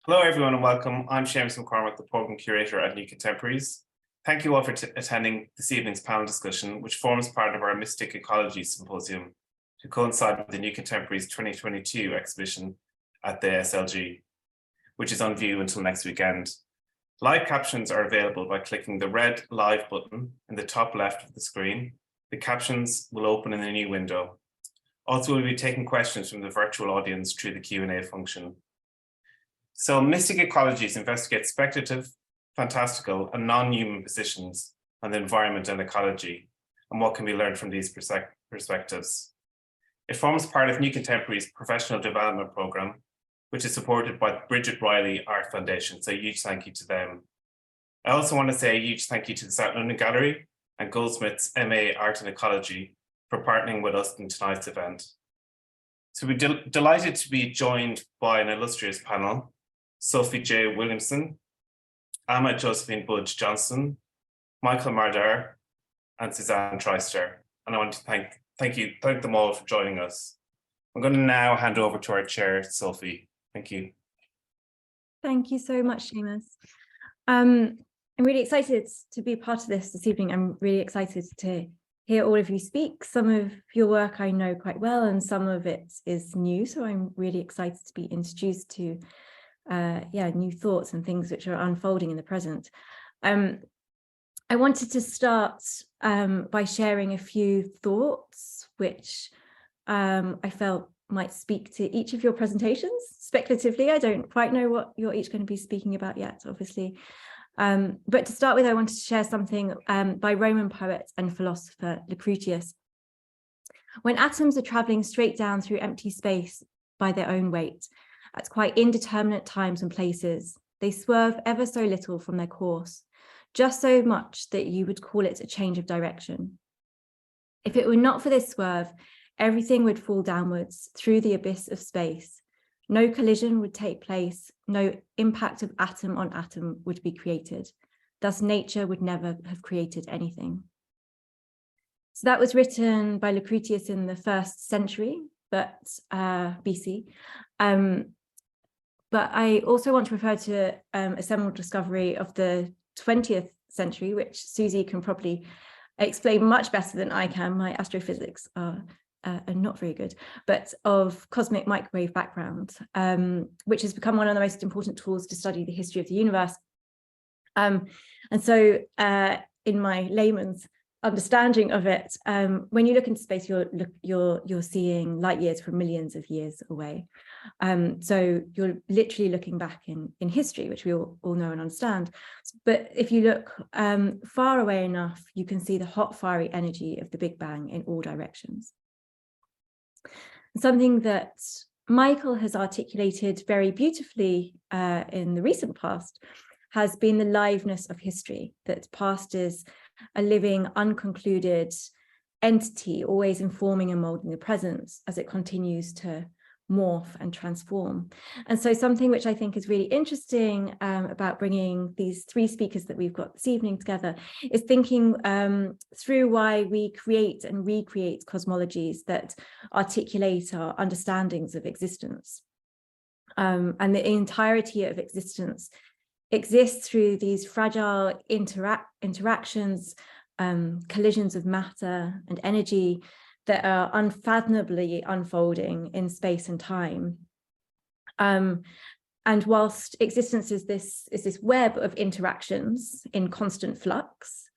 Hello, everyone, and welcome. I'm Seamus McCormack, the Program Curator at New Contemporaries. Thank you all for attending this evening's panel discussion, which forms part of our Mystic Ecologies symposium to coincide with the New Contemporaries 2022 exhibition at the SLG, which is on view until next weekend. Live captions are available by clicking the red Live button in the top left of the screen. The captions will open in a new window. Also, we'll be taking questions from the virtual audience through the Q&A function. So Mystic Ecologies investigates speculative, fantastical, and non-human positions on the environment and ecology, and what can be learned from these perspectives. It forms part of New Contemporaries' professional development program, which is supported by the Bridget Riley Art Foundation, so a huge thank you to them. I also want to say a huge thank you to the South London Gallery and Goldsmiths MA Art and Ecology for partnering with us in tonight's event. So we're delighted to be joined by an illustrious panel: Sophie J. Williamson, Amma Josephine Budge Johnson, Michael Mardar, and Suzanne Treister. And I want to thank them all for joining us. I'm going to now hand over to our chair, Sophie. Thank you. Thank you so much, Seamus. I'm really excited to be part of this evening. I'm really excited to hear all of you speak. Some of your work I know quite well, and some of it is new. So I'm really excited to be introduced to new thoughts and things which are unfolding in the present. I wanted to start by sharing a few thoughts which I felt might speak to each of your presentations speculatively. I don't quite know what you're each going to be speaking about yet, obviously. But to start with, I wanted to share something by Roman poet and philosopher Lucretius. When atoms are traveling straight down through empty space by their own weight, at quite indeterminate times and places, they swerve ever so little from their course, just so much that you would call it a change of direction. If it were not for this swerve, everything would fall downwards through the abyss of space. No collision would take place, no impact of atom on atom would be created. Thus, nature would never have created anything. So that was written by Lucretius in the 1st century, but BC. But I also want to refer to a seminal discovery of the 20th century, which Susie can probably explain much better than I can. My astrophysics are not very good, but of cosmic microwave background, which has become one of the most important tools to study the history of the universe. And so in my layman's understanding of it, when you look into space, you're seeing light years from millions of years away. So you're literally looking back in history, which we all know and understand. But if you look far away enough, you can see the hot, fiery energy of the Big Bang in all directions. Something that Michael has articulated very beautifully in the recent past has been the liveness of history, that past is a living, unconcluded entity, always informing and molding the present as it continues to morph and transform. And so something which I think is really interesting about bringing these 3 speakers that we've got this evening together is thinking through why we create and recreate cosmologies that articulate our understandings of existence. And the entirety of existence exists through these fragile interactions, collisions of matter and energy that are unfathomably unfolding in space and time. And whilst existence is this web of interactions in constant flux,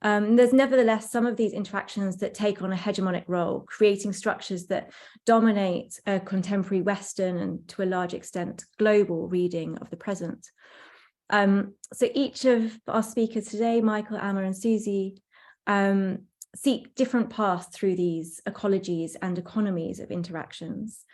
there's nevertheless some of these interactions that take on a hegemonic role, creating structures that dominate a contemporary Western and to a large extent global reading of the present. So each of our speakers today, Michael, Amma and Susie, seek different paths through these ecologies and economies of interactions.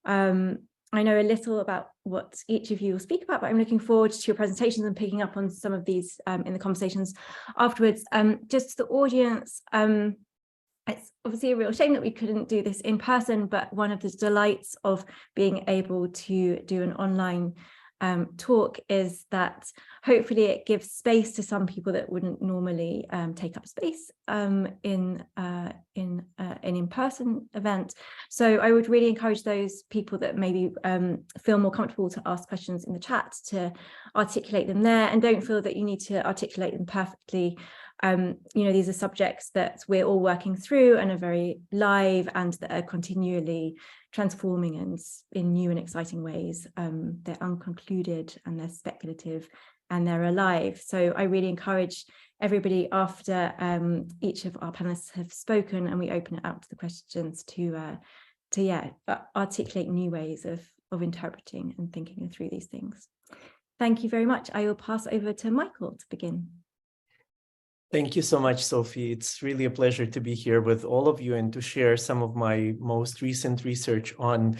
I know a little about what each of you will speak about, but I'm looking forward to your presentations and picking up on some of these in the conversations afterwards. Just to the audience, it's obviously a real shame that we couldn't do this in person, but one of the delights of being able to do an online talk is that hopefully it gives space to some people that wouldn't normally take up space in an in-person event. So I would really encourage those people that maybe feel more comfortable to ask questions in the chat to articulate them there, and don't feel that you need to articulate them perfectly. These are subjects that we're all working through and are very live, and that are continually transforming and in new and exciting ways. They're unconcluded and they're speculative and they're alive. So I really encourage everybody, after each of our panelists have spoken and we open it up to the questions, to articulate new ways of interpreting and thinking through these things. Thank you very much. I will pass over to Michael to begin. Thank you so much, Sophie. It's really a pleasure to be here with all of you and to share some of my most recent research on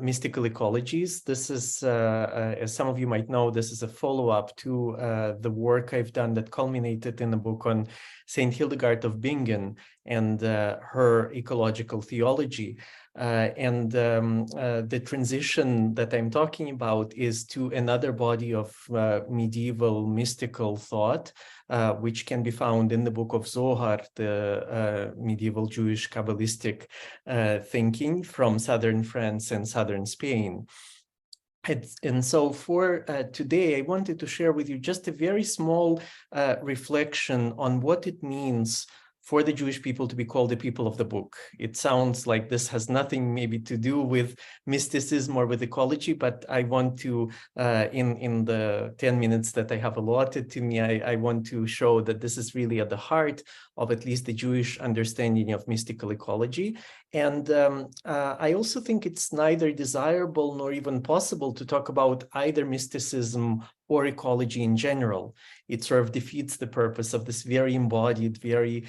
mystical ecologies. This is, as some of you might know, this is a follow-up to the work I've done that culminated in a book on Saint Hildegard of Bingen and her ecological theology. The transition that I'm talking about is to another body of medieval mystical thought, which can be found in the book of Zohar, the medieval Jewish Kabbalistic thinking from southern France and southern Spain. And so for today, I wanted to share with you just a very small reflection on what it means for the Jewish people to be called the people of the book. It sounds like this has nothing maybe to do with mysticism or with ecology, but I want to, in the 10 minutes that I have allotted to me, I want to show that this is really at the heart of at least the Jewish understanding of mystical ecology. And I also think it's neither desirable nor even possible to talk about either mysticism or ecology in general. It sort of defeats the purpose of this very embodied, very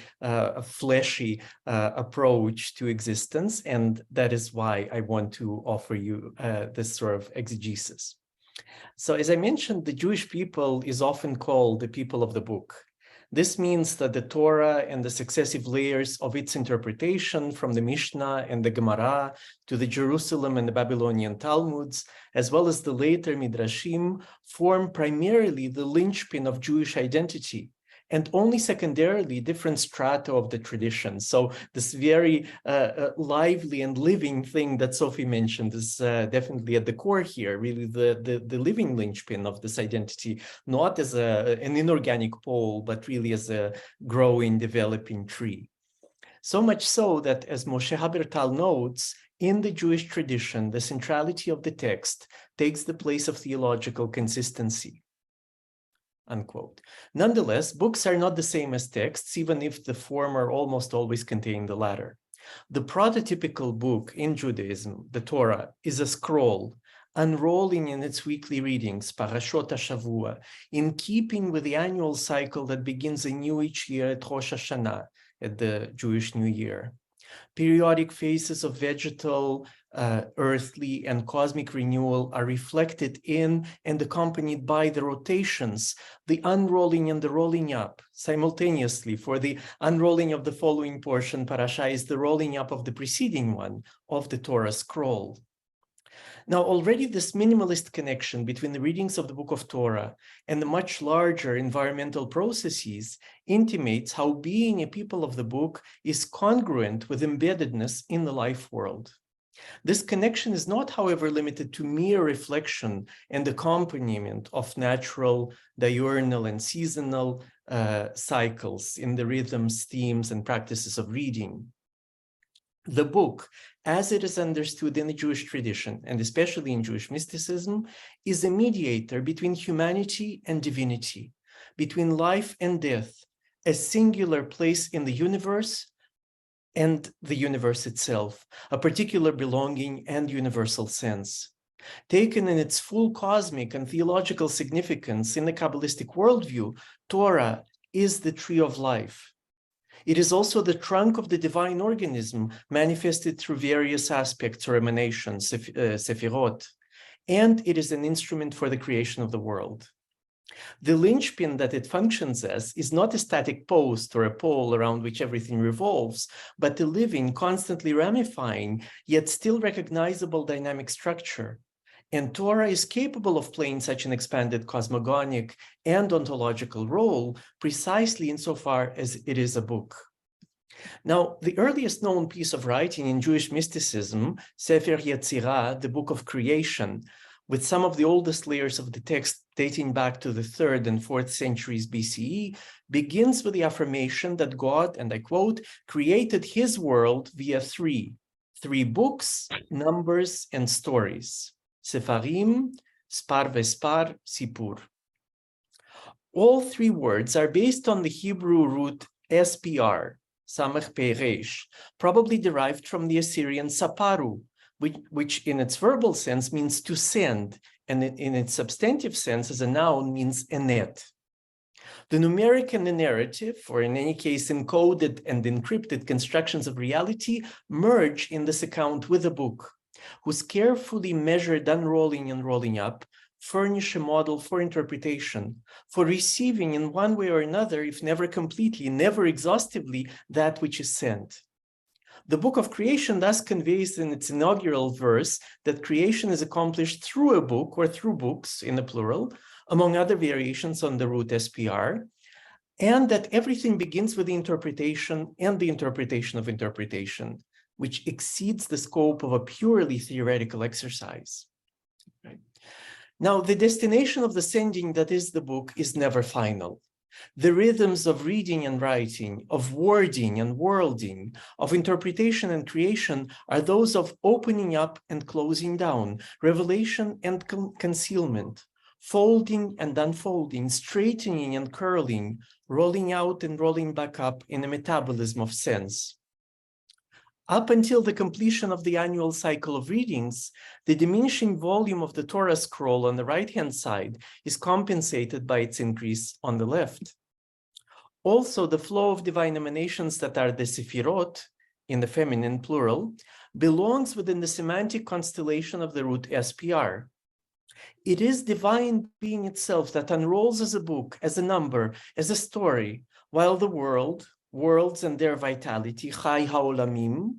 fleshy approach to existence. And that is why I want to offer you this sort of exegesis. So as I mentioned, the Jewish people is often called the people of the book. This means that the Torah and the successive layers of its interpretation, from the Mishnah and the Gemara to the Jerusalem and the Babylonian Talmuds, as well as the later Midrashim, form primarily the linchpin of Jewish identity, and only secondarily different strata of the tradition. So this very lively and living thing that Sophie mentioned is definitely at the core here, really the living linchpin of this identity, not as an inorganic pole, but really as a growing, developing tree. So much so that, as Moshe Habertal notes, in the Jewish tradition, the centrality of the text takes the place of theological consistency. Unquote. Nonetheless, books are not the same as texts, even if the former almost always contain the latter. The prototypical book in Judaism, the Torah, is a scroll, unrolling in its weekly readings, Parashot HaShavua, in keeping with the annual cycle that begins anew each year at Rosh Hashanah, at the Jewish New Year. Periodic phases of vegetal, earthly, and cosmic renewal are reflected in and accompanied by the rotations, the unrolling and the rolling up simultaneously. For the unrolling of the following portion, parasha, is the rolling up of the preceding one of the Torah scroll. Now, already this minimalist connection between the readings of the Book of Torah and the much larger environmental processes intimates how being a people of the book is congruent with embeddedness in the life world. This connection is not, however, limited to mere reflection and accompaniment of natural, diurnal, and seasonal cycles in the rhythms, themes, and practices of reading. The book, as it is understood in the Jewish tradition, and especially in Jewish mysticism, is a mediator between humanity and divinity, between life and death, a singular place in the universe and the universe itself, a particular belonging and universal sense. Taken in its full cosmic and theological significance in the Kabbalistic worldview, Torah is the tree of life. It is also the trunk of the divine organism manifested through various aspects or emanations, sephirot, and it is an instrument for the creation of the world. The linchpin that it functions as is not a static post or a pole around which everything revolves, but a living, constantly ramifying, yet still recognizable dynamic structure. And Torah is capable of playing such an expanded cosmogonic and ontological role precisely insofar as it is a book. Now, the earliest known piece of writing in Jewish mysticism, Sefer Yetzirah, the Book of Creation, with some of the oldest layers of the text dating back to the 3rd and 4th centuries BCE, begins with the affirmation that God, and I quote, created his world via three books, numbers, and stories. Sefarim, Spar Vespar, Sipur. All three words are based on the Hebrew root SPR, Samech Pe Resh, probably derived from the Assyrian Saparu, which in its verbal sense means to send, and in its substantive sense as a noun means a net. The numeric and the narrative, or in any case encoded and encrypted constructions of reality, merge in this account with a book, whose carefully measured unrolling and rolling up furnish a model for interpretation, for receiving in one way or another, if never completely, never exhaustively, that which is sent. The Book of Creation thus conveys in its inaugural verse that creation is accomplished through a book or through books in the plural, among other variations on the root SPR, and that everything begins with the interpretation and the interpretation of interpretation, which exceeds the scope of a purely theoretical exercise. Right? Now, the destination of the sending that is the book is never final. The rhythms of reading and writing, of wording and worlding, of interpretation and creation are those of opening up and closing down, revelation and concealment, folding and unfolding, straightening and curling, rolling out and rolling back up in a metabolism of sense. Up until the completion of the annual cycle of readings, the diminishing volume of the Torah scroll on the right-hand side is compensated by its increase on the left. Also, the flow of divine emanations that are the Sefirot, in the feminine plural, belongs within the semantic constellation of the root SPR. It is divine being itself that unrolls as a book, as a number, as a story, while the worlds and their vitality, Chai Haolamim,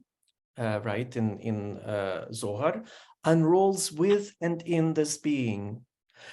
right, in Zohar, unrolls with and in this being.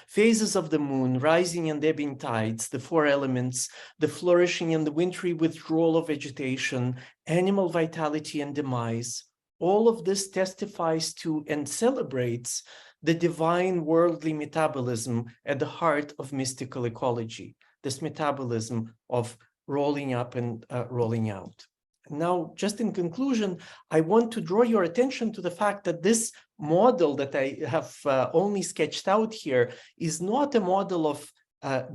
Phases of the moon, rising and ebbing tides, the four elements, the flourishing and the wintry withdrawal of vegetation, animal vitality and demise, all of this testifies to and celebrates the divine worldly metabolism at the heart of mystical ecology, this metabolism of rolling up and rolling out. Now, just in conclusion, I want to draw your attention to the fact that this model that I have only sketched out here is not a model of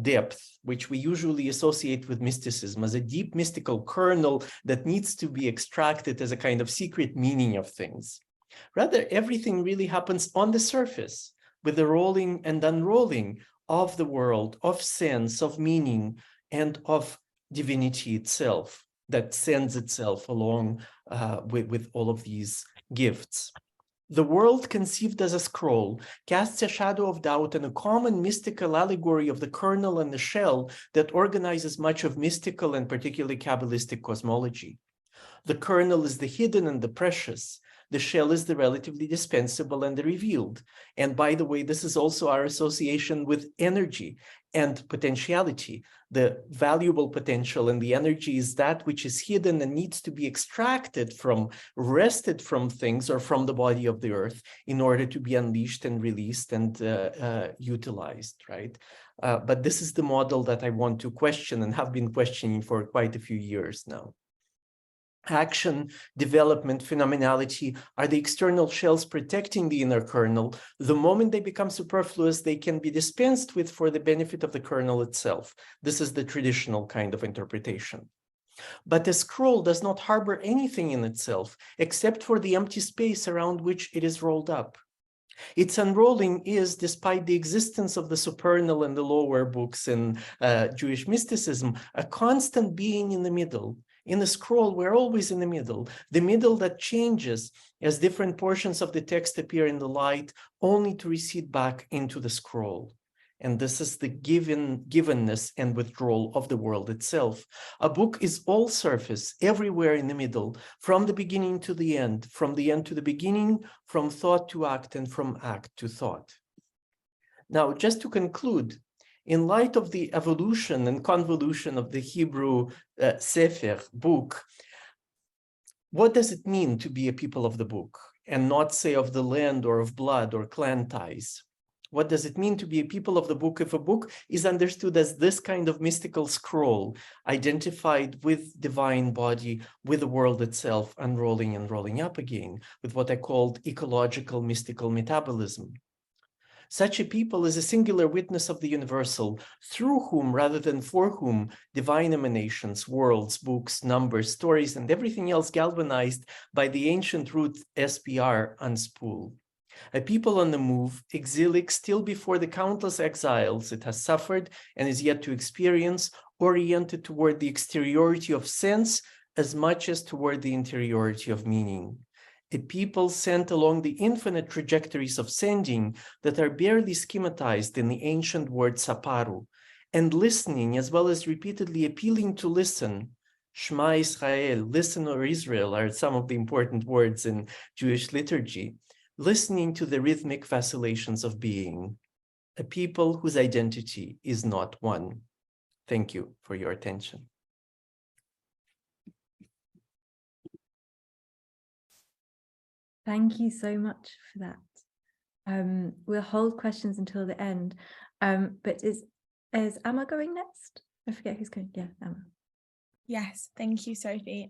depth, which we usually associate with mysticism as a deep mystical kernel that needs to be extracted as a kind of secret meaning of things. Rather, everything really happens on the surface with the rolling and unrolling of the world, of sense, of meaning, and of divinity itself that sends itself along with all of these gifts. The world conceived as a scroll casts a shadow of doubt and a common mystical allegory of the kernel and the shell that organizes much of mystical and particularly Kabbalistic cosmology. The kernel is the hidden and the precious. The shell is the relatively dispensable and the revealed. And by the way, this is also our association with energy and potentiality. The valuable potential and the energy is that which is hidden and needs to be extracted from, wrested from things or from the body of the earth in order to be unleashed and released and utilized, right? But this is the model that I want to question and have been questioning for quite a few years now. Action, development, phenomenality are the external shells protecting the inner kernel. The moment they become superfluous, they can be dispensed with for the benefit of the kernel itself. This is the traditional kind of interpretation. But a scroll does not harbor anything in itself except for the empty space around which it is rolled up. Its unrolling is, despite the existence of the supernal and the lower books in Jewish mysticism, a constant being in the middle. In the scroll, we're always in the middle that changes as different portions of the text appear in the light, only to recede back into the scroll. And this is the givenness and withdrawal of the world itself. A book is all surface, everywhere in the middle, from the beginning to the end, from the end to the beginning, from thought to act, and from act to thought. Now, just to conclude, in light of the evolution and convolution of the Hebrew Sefer, book, what does it mean to be a people of the book and not say of the land or of blood or clan ties? What does it mean to be a people of the book if a book is understood as this kind of mystical scroll identified with divine body, with the world itself unrolling and rolling up again, with what I called ecological mystical metabolism? Such a people is a singular witness of the universal, through whom, rather than for whom, divine emanations, worlds, books, numbers, stories, and everything else galvanized by the ancient root SPR unspool. A people on the move, exilic still before the countless exiles it has suffered and is yet to experience, oriented toward the exteriority of sense as much as toward the interiority of meaning. A people sent along the infinite trajectories of sending that are barely schematized in the ancient word saparu, and listening as well as repeatedly appealing to listen. Shema Israel, listen or Israel, are some of the important words in Jewish liturgy. Listening to the rhythmic vacillations of being. A people whose identity is not one. Thank you for your attention. Thank you so much for that. We'll hold questions until the end. But is Emma going next? I forget who's going. Yeah, Emma. Yes, thank you, Sophie.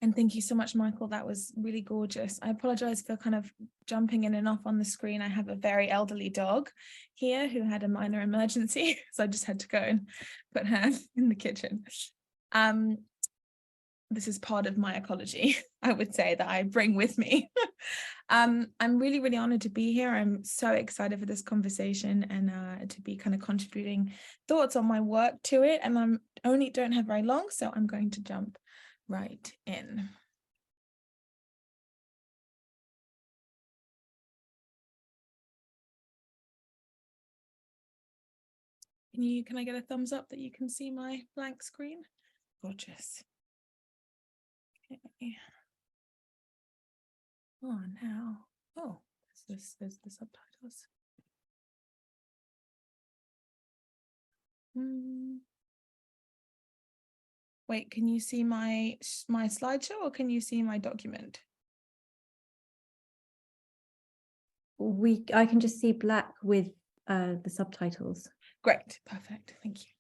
And thank you so much, Michael. That was really gorgeous. I apologize for kind of jumping in and off on the screen. I have a very elderly dog here who had a minor emergency, so I just had to go and put her in the kitchen. This is part of my ecology, I would say, that I bring with me. I'm really, really honored to be here. I'm so excited for this conversation and to be kind of contributing thoughts on my work to it. And I don't have very long, so I'm going to jump right in. Can I get a thumbs up that you can see my blank screen? Gorgeous. Okay. Oh, now. Oh, there's the subtitles. Wait, can you see my slideshow or can you see my document? I can just see black with the subtitles. Great, perfect, thank you.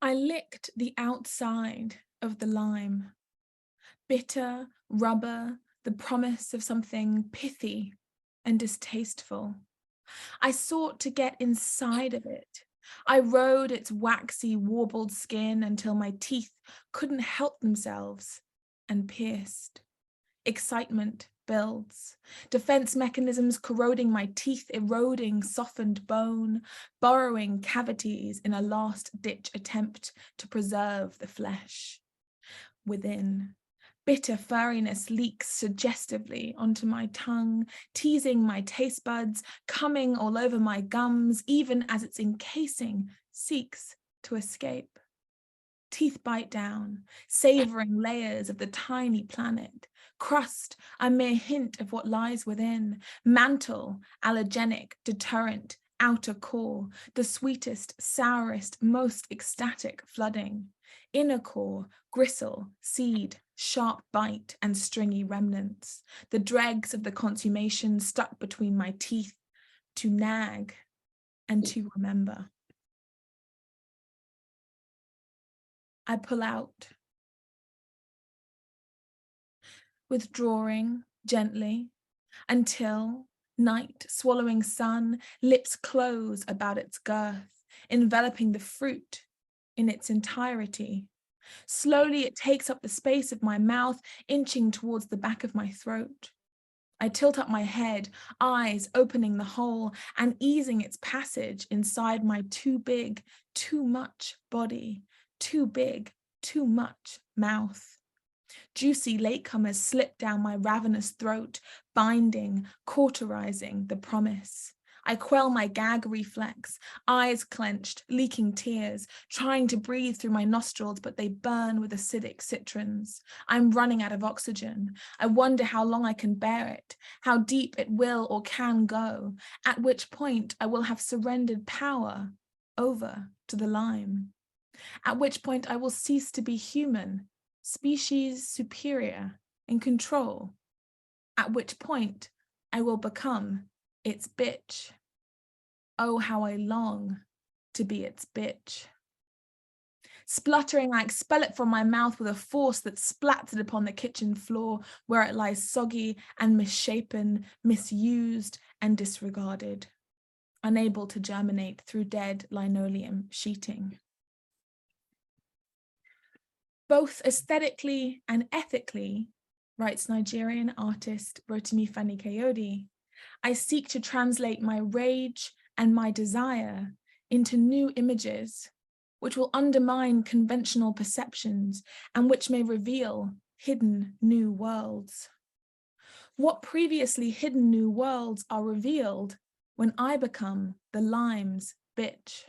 I licked the outside of the lime. Bitter, rubber, the promise of something pithy and distasteful. I sought to get inside of it. I rode its waxy, warbled skin until my teeth couldn't help themselves and pierced. Excitement builds, defense mechanisms corroding my teeth, eroding softened bone, burrowing cavities in a last-ditch attempt to preserve the flesh. Within, bitter furriness leaks suggestively onto my tongue, teasing my taste buds, coming all over my gums, even as its encasing seeks to escape. Teeth bite down, savoring layers of the tiny planet. Crust, a mere hint of what lies within. Mantle, allergenic, deterrent, outer core, the sweetest, sourest, most ecstatic flooding. Inner core, gristle, seed, sharp bite, and stringy remnants. The dregs of the consummation stuck between my teeth, to nag and to remember. I pull out, withdrawing gently until night, swallowing sun, lips close about its girth, enveloping the fruit in its entirety. Slowly it takes up the space of my mouth, inching towards the back of my throat. I tilt up my head, eyes opening the hole and easing its passage inside my too big, too much body. Too big, too much mouth. Juicy latecomers slip down my ravenous throat, binding, cauterizing the promise. I quell my gag reflex, eyes clenched, leaking tears, trying to breathe through my nostrils, but they burn with acidic citrons. I'm running out of oxygen. I wonder how long I can bear it, how deep it will or can go, at which point I will have surrendered power over to the lime, at which point I will cease to be human, species superior, in control, at which point I will become its bitch. Oh, how I long to be its bitch. Spluttering, I expel it from my mouth with a force that splats it upon the kitchen floor, where it lies soggy and misshapen, misused and disregarded, unable to germinate through dead linoleum sheeting. Both aesthetically and ethically, writes Nigerian artist Rotimi Fani-Kayode, I seek to translate my rage and my desire into new images, which will undermine conventional perceptions and which may reveal hidden new worlds. What previously hidden new worlds are revealed when I become the lime's bitch?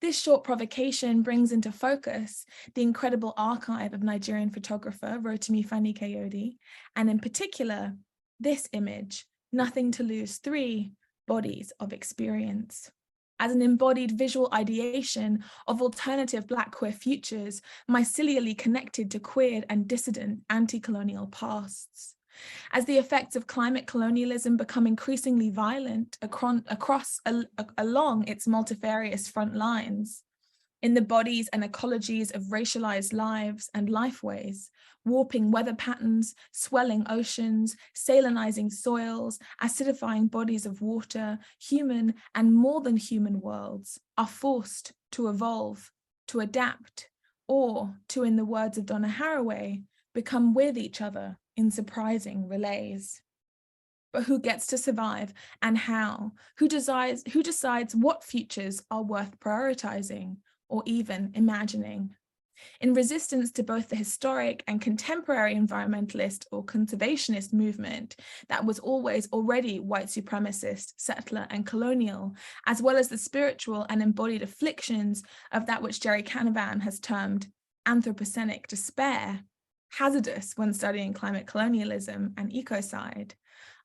This short provocation brings into focus the incredible archive of Nigerian photographer Rotimi Fani-Kayode, and in particular, this image, Nothing to Lose 3, Bodies of Experience. As an embodied visual ideation of alternative Black queer futures, mycelially connected to queer and dissident anti-colonial pasts. As the effects of climate colonialism become increasingly violent along its multifarious front lines, in the bodies and ecologies of racialized lives and lifeways, warping weather patterns, swelling oceans, salinizing soils, acidifying bodies of water, human and more than human worlds are forced to evolve, to adapt, or to, in the words of Donna Haraway, become with each other in surprising relays. But who gets to survive and how? Who decides what futures are worth prioritizing or even imagining? In resistance to both the historic and contemporary environmentalist or conservationist movement that was always already white supremacist, settler and colonial, as well as the spiritual and embodied afflictions of that which Jerry Canavan has termed anthropocenic despair, hazardous when studying climate colonialism and ecocide,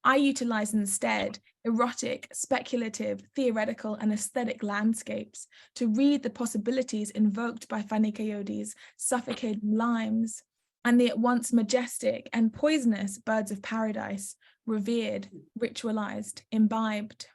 I utilize instead erotic, speculative, theoretical, and aesthetic landscapes to read the possibilities invoked by Fani-Kayode's suffocating limes and the at once majestic and poisonous birds of paradise, revered, ritualized, imbibed.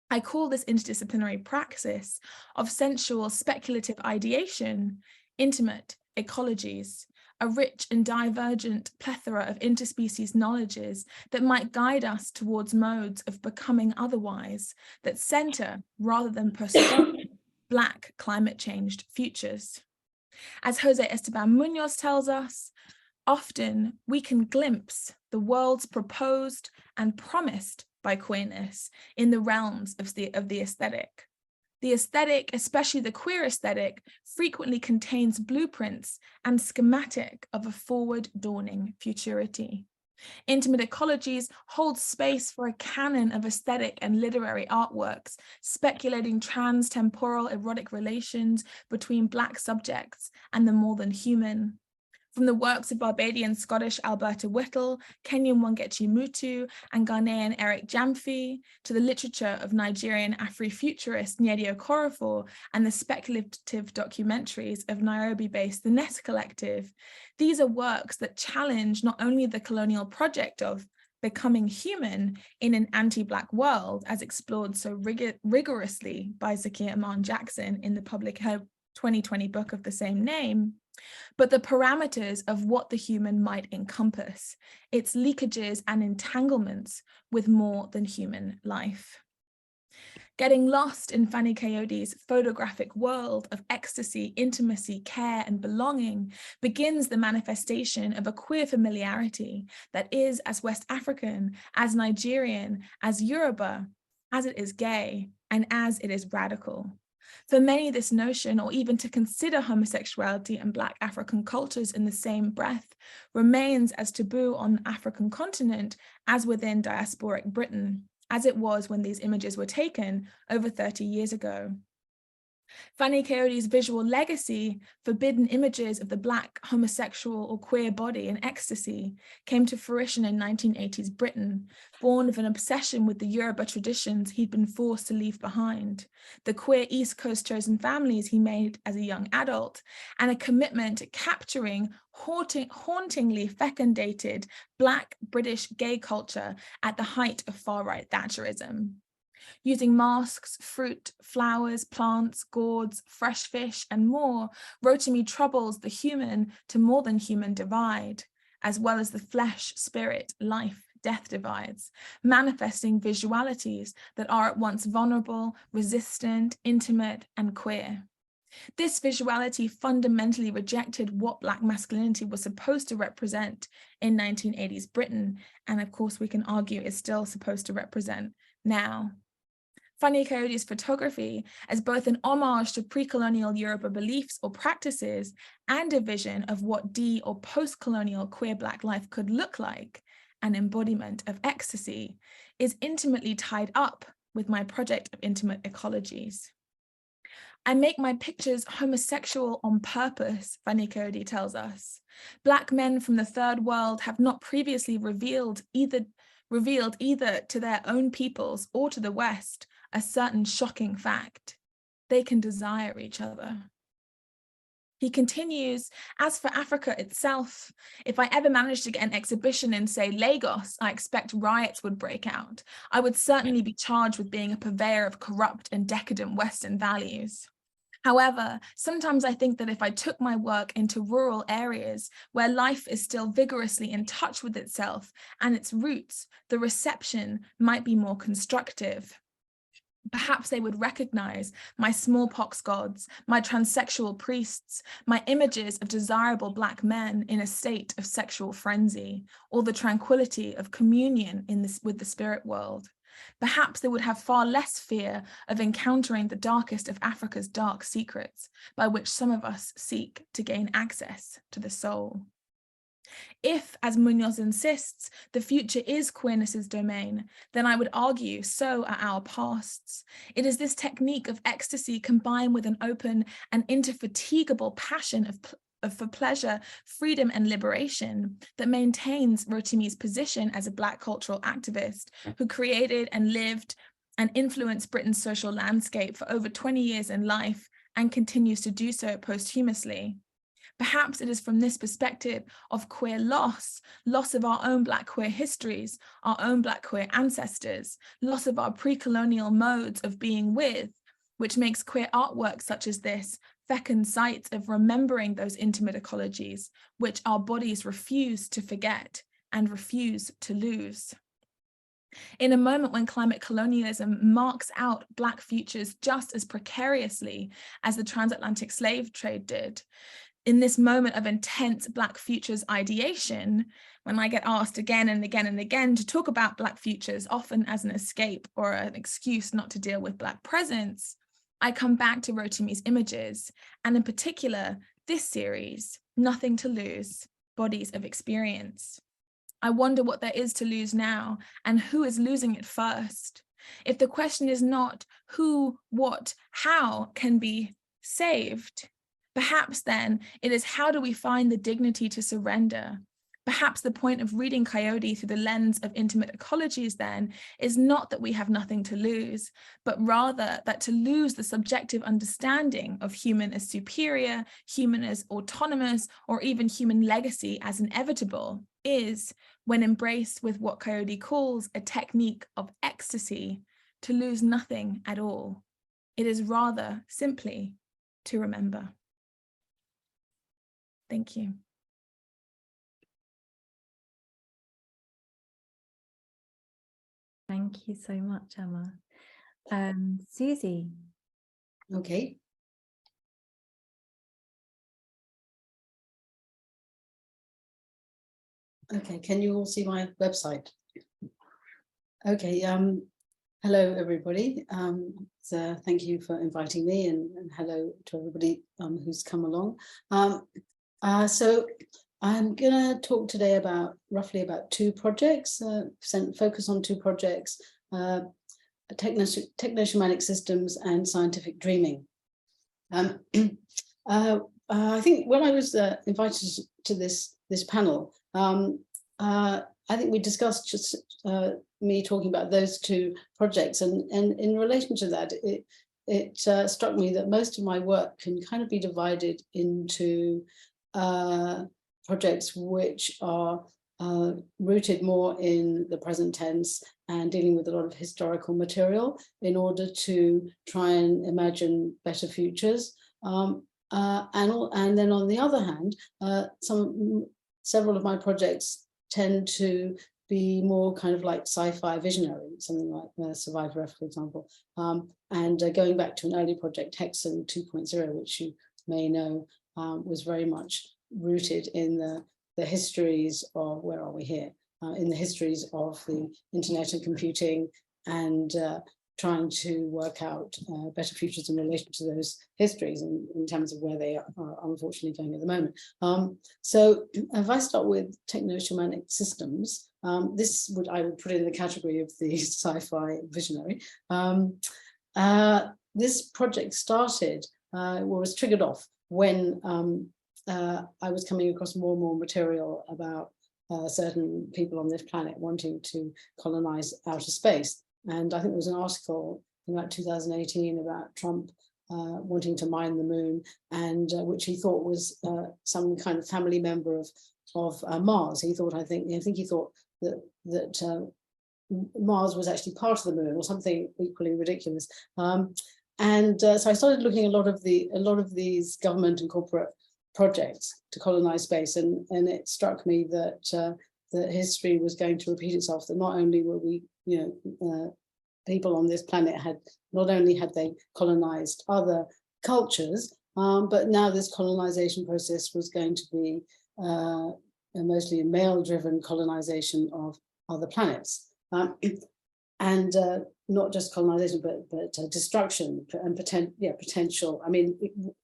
I call this interdisciplinary praxis of sensual speculative ideation intimate ecologies, a rich and divergent plethora of interspecies knowledges that might guide us towards modes of becoming otherwise that center rather than postpone Black climate-changed futures. As Jose Esteban Munoz tells us, often we can glimpse the worlds proposed and promised by queerness in the realms of the aesthetic. The aesthetic, especially the queer aesthetic, frequently contains blueprints and schematic of a forward-dawning futurity. Intimate ecologies hold space for a canon of aesthetic and literary artworks, speculating trans-temporal erotic relations between Black subjects and the more than human. From the works of Barbadian Scottish Alberta Whittle, Kenyan Wangechi Mutu, and Ghanaian Eric Jamfi, to the literature of Nigerian Afrofuturist Nyedi Okorafor and the speculative documentaries of Nairobi-based The Nest Collective, these are works that challenge not only the colonial project of becoming human in an anti-Black world, as explored so rigorously by Zakiya Aman-Jackson in the public 2020 book of the same name, but the parameters of what the human might encompass, its leakages and entanglements with more than human life. Getting lost in Fani-Kayode's photographic world of ecstasy, intimacy, care, and belonging begins the manifestation of a queer familiarity that is as West African, as Nigerian, as Yoruba, as it is gay, and as it is radical. For many, this notion, or even to consider homosexuality and Black African cultures in the same breath, remains as taboo on the African continent as within diasporic Britain, as it was when these images were taken over 30 years ago. Fanny Coyote's visual legacy, forbidden images of the Black, homosexual, or queer body in ecstasy, came to fruition in 1980s Britain, born of an obsession with the Yoruba traditions he'd been forced to leave behind, the queer East Coast chosen families he made as a young adult, and a commitment to capturing hauntingly fecundated Black British gay culture at the height of far-right Thatcherism. Using masks, fruit, flowers, plants, gourds, fresh fish, and more, Rotimi troubles the human to more than human divide, as well as the flesh, spirit, life, death divides, manifesting visualities that are at once vulnerable, resistant, intimate, and queer. This visuality fundamentally rejected what Black masculinity was supposed to represent in 1980s Britain, and of course we can argue is still supposed to represent now. Fanny Coyote's photography as both an homage to pre-colonial Yoruba beliefs or practices and a vision of what or post-colonial queer Black life could look like, an embodiment of ecstasy, is intimately tied up with my project of intimate ecologies. I make my pictures homosexual on purpose, Fanny Coyote tells us. Black men from the third world have not previously revealed either to their own peoples or to the West a certain shocking fact: they can desire each other. He continues, as for Africa itself, if I ever managed to get an exhibition in, say, Lagos, I expect riots would break out. I would certainly be charged with being a purveyor of corrupt and decadent Western values. However, sometimes I think that if I took my work into rural areas where life is still vigorously in touch with itself and its roots, the reception might be more constructive. Perhaps they would recognize my smallpox gods, my transsexual priests, my images of desirable Black men in a state of sexual frenzy, or the tranquility of communion with the spirit world. Perhaps they would have far less fear of encountering the darkest of Africa's dark secrets, by which some of us seek to gain access to the soul. If, as Munoz insists, the future is queerness's domain, then I would argue so are our pasts. It is this technique of ecstasy combined with an open and indefatigable passion for pleasure, freedom, and liberation that maintains Rotimi's position as a Black cultural activist who created and lived and influenced Britain's social landscape for over 20 years in life and continues to do so posthumously. Perhaps it is from this perspective of queer loss of our own Black queer histories, our own Black queer ancestors, loss of our pre-colonial modes of being with, which makes queer artwork such as this fecund sites of remembering those intimate ecologies, which our bodies refuse to forget and refuse to lose. In a moment when climate colonialism marks out Black futures just as precariously as the transatlantic slave trade did, in this moment of intense Black futures ideation, when I get asked again and again and again to talk about Black futures, often as an escape or an excuse not to deal with Black presence, I come back to Rotimi's images, and in particular, this series, Nothing to Lose, Bodies of Experience. I wonder what there is to lose now, and who is losing it first. If the question is not who, what, how can be saved, perhaps then it is how do we find the dignity to surrender? Perhaps the point of reading Coyote through the lens of intimate ecologies then is not that we have nothing to lose, but rather that to lose the subjective understanding of human as superior, human as autonomous, or even human legacy as inevitable is, when embraced with what Coyote calls a technique of ecstasy, to lose nothing at all. It is rather simply to remember. Thank you. Thank you so much, Emma. Susie. Okay. Okay, can you all see my website? Okay, Hello, everybody. So thank you for inviting me, and hello to everybody who's come along. So I'm going to talk today about roughly about two projects, focus on two projects, technoshamanic systems and scientific dreaming. I think when I was invited to this panel, I think we discussed just me talking about those two projects, and in relation to that, it struck me that most of my work can kind of be divided into projects which are rooted more in the present tense and dealing with a lot of historical material in order to try and imagine better futures. And then on the other hand, several of my projects tend to be more kind of like sci-fi visionary, something like Survivor F, for example. And going back to an early project, Hexen 2.0, which you may know, was very much rooted in the histories of, where are we here? In the histories of the internet and computing, and trying to work out better futures in relation to those histories in terms of where they are unfortunately going at the moment. So if I start with technoshamanic systems, I would put it in the category of the sci-fi visionary. This project started, was triggered off when I was coming across more and more material about certain people on this planet wanting to colonize outer space. And I think there was an article in about 2018 about Trump wanting to mine the moon, and which he thought was some kind of family member of Mars. He thought, I think he thought that Mars was actually part of the moon, or something equally ridiculous. So I started looking at a lot of these government and corporate projects to colonize space, and it struck me that history was going to repeat itself. That not only were we, people on this planet not only had they colonized other cultures, but now this colonization process was going to be mostly a male-driven colonization of other planets, and not just colonization, but destruction and potential. I mean,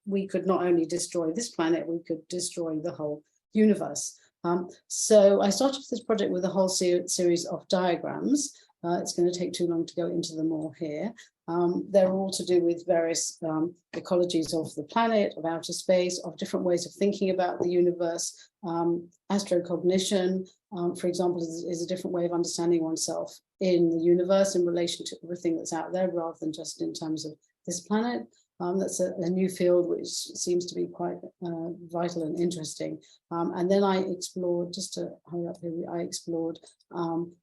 we could not only destroy this planet, we could destroy the whole universe. So I started this project with a whole series of diagrams. It's going to take too long to go into them all here. They're all to do with various ecologies of the planet, of outer space, of different ways of thinking about the universe. Astrocognition, for example, is a different way of understanding oneself in the universe in relation to everything that's out there, rather than just in terms of this planet. That's a new field which seems to be quite vital and interesting. And then I explored, just to hurry up here, I explored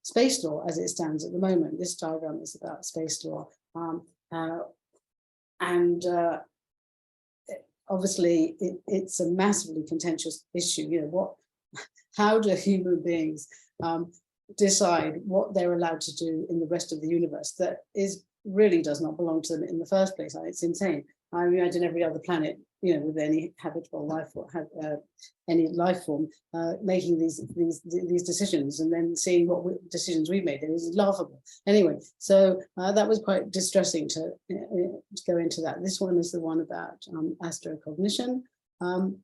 space law as it stands at the moment. This diagram is about space law. Obviously, it's a massively contentious issue. How do human beings decide what they're allowed to do in the rest of the universe that really does not belong to them in the first place? It's insane. I imagine every other planet, with any habitable life or any life form, making these decisions, and then seeing what decisions we've made. It is laughable. Anyway, so that was quite distressing to go into that. This one is the one about astrocognition, and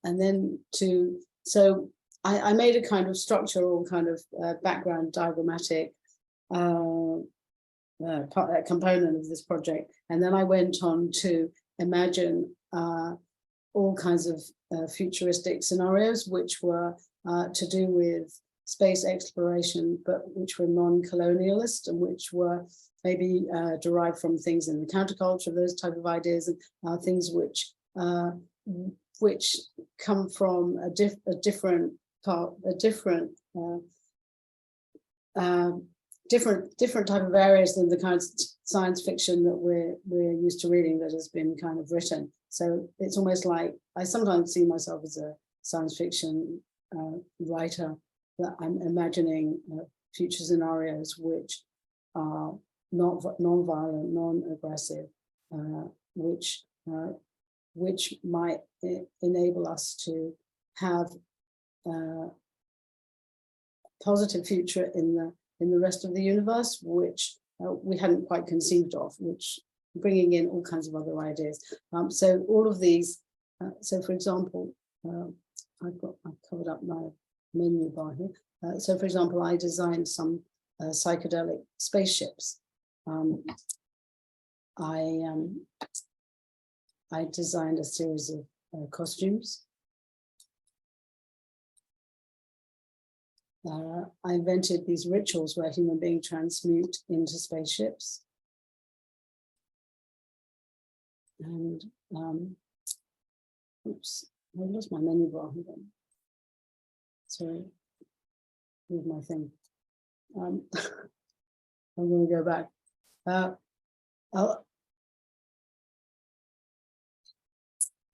then so I made a kind of structural kind of background diagrammatic component of this project, and then I went on to imagine all kinds of futuristic scenarios which were to do with space exploration, but which were non-colonialist, and which were maybe derived from things in the counterculture, those type of ideas, and things which come from a different type of areas than the kind of science fiction that we're used to reading that has been kind of written. So it's almost like I sometimes see myself as a science fiction writer, that I'm imagining future scenarios which are non-violent, non-aggressive, which might enable us to have a positive future in the in the rest of the universe, which we hadn't quite conceived of, which bringing in all kinds of other ideas. So all of these, so for example, I've covered up my menu bar here. So for example, I designed some psychedelic spaceships. I designed a series of costumes. I invented these rituals where human beings transmute into spaceships. And, oops, I lost my menu bar again. Sorry, move my thing. I'm going to go back.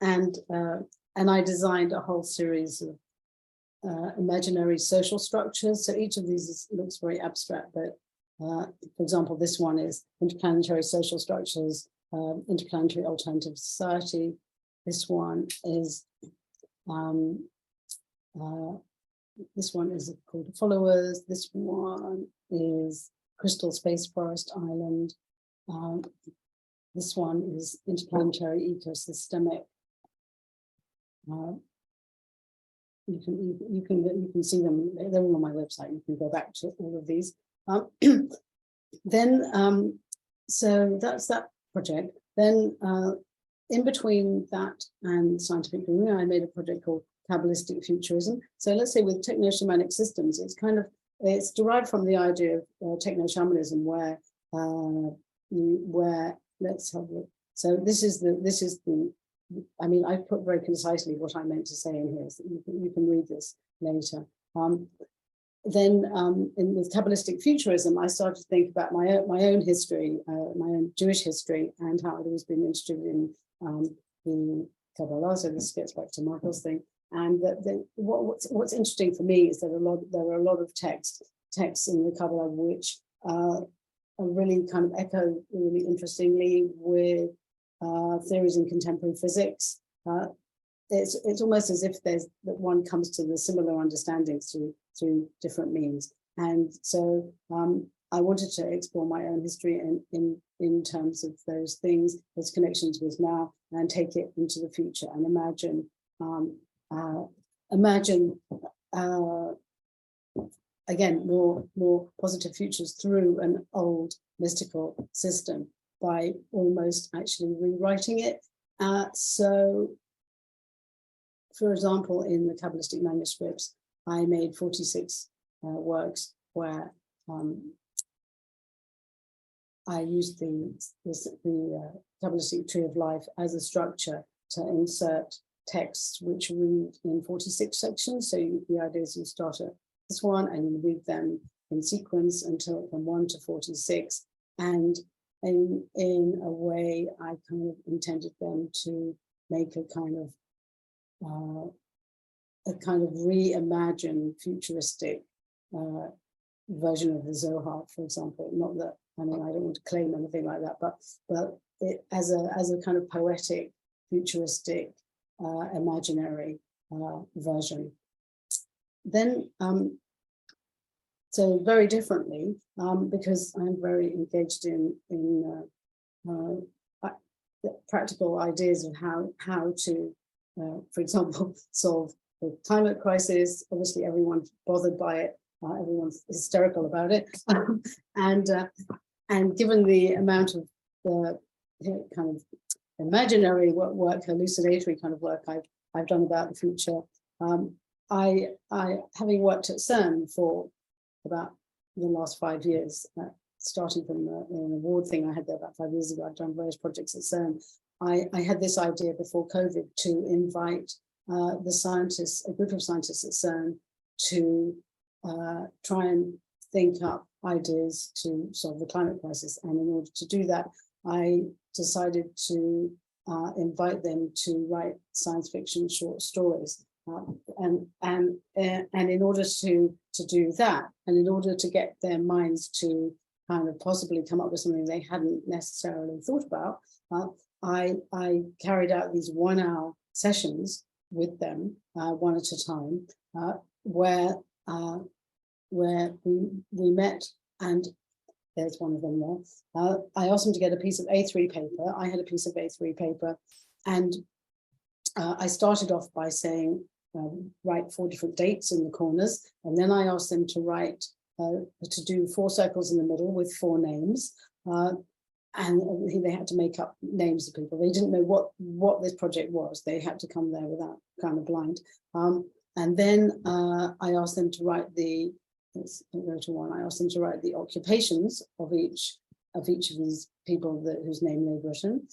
And I designed a whole series of imaginary social structures. So each of these looks very abstract, but for example, this one is interplanetary social structures, interplanetary alternative society. This one is called followers. This one is crystal space forest island. This one is interplanetary ecosystemic. You can see them. They're all on my website. You can go back to all of these. So that's that project. Then in between that and scientific community, I made a project called Kabbalistic Futurism. So let's say with techno-shamanic systems, it's derived from the idea of techno-shamanism, where let's have a look. So this is the. I mean, I put very concisely what I meant to say in here, so you can read this later. Then with Kabbalistic Futurism, I started to think about my own history, my own Jewish history, and how I'd always been interested in the Kabbalah. So this gets back to Michael's thing. And what's interesting for me is that there are a lot of texts in the Kabbalah which are really kind of echo really interestingly with theories in contemporary physics. It's almost as if that one comes to the similar understandings through different means. And so I wanted to explore my own history in terms of those things, those connections with now, and take it into the future and imagine again more positive futures through an old mystical system by almost actually rewriting it. So, for example, in the Kabbalistic manuscripts, I made 46 works where I used the Kabbalistic tree of life as a structure to insert texts which read in 46 sections. So the idea is you start at this one and you read them in sequence until from 1 to 46. And in a way, I kind of intended them to make a kind of reimagined futuristic version of the Zohar, for example. Not that, I mean, I don't want to claim anything like that, but it as a kind of poetic, futuristic, imaginary version. Then, so very differently, because I'm very engaged in practical ideas of how to, for example, solve the climate crisis. Obviously, everyone's bothered by it. Everyone's hysterical about it, and given the amount of the kind of imaginary work, hallucinatory kind of work I've done about the future, I having worked at CERN for about the last 5 years, starting from an award thing I had there about 5 years ago. I've done various projects at CERN. I had this idea before COVID to invite the scientists, a group of scientists at CERN, to try and think up ideas to solve the climate crisis. And in order to do that, I decided to invite them to write science fiction short stories. And in order to do that, and in order to get their minds to kind of possibly come up with something they hadn't necessarily thought about, I carried out these 1-hour sessions with them, one at a time, where where we met, and there's one of them there. I asked them to get a piece of A3 paper. I had a piece of A3 paper, and I started off by saying, write 4 different dates in the corners, and then I asked them to write, to do 4 circles in the middle with 4 names. And they had to make up names of people. They didn't know what this project was. They had to come there without kind of blind. And then I asked them to write the, let's go to one. I asked them to write the occupations of each of these people whose name they've written.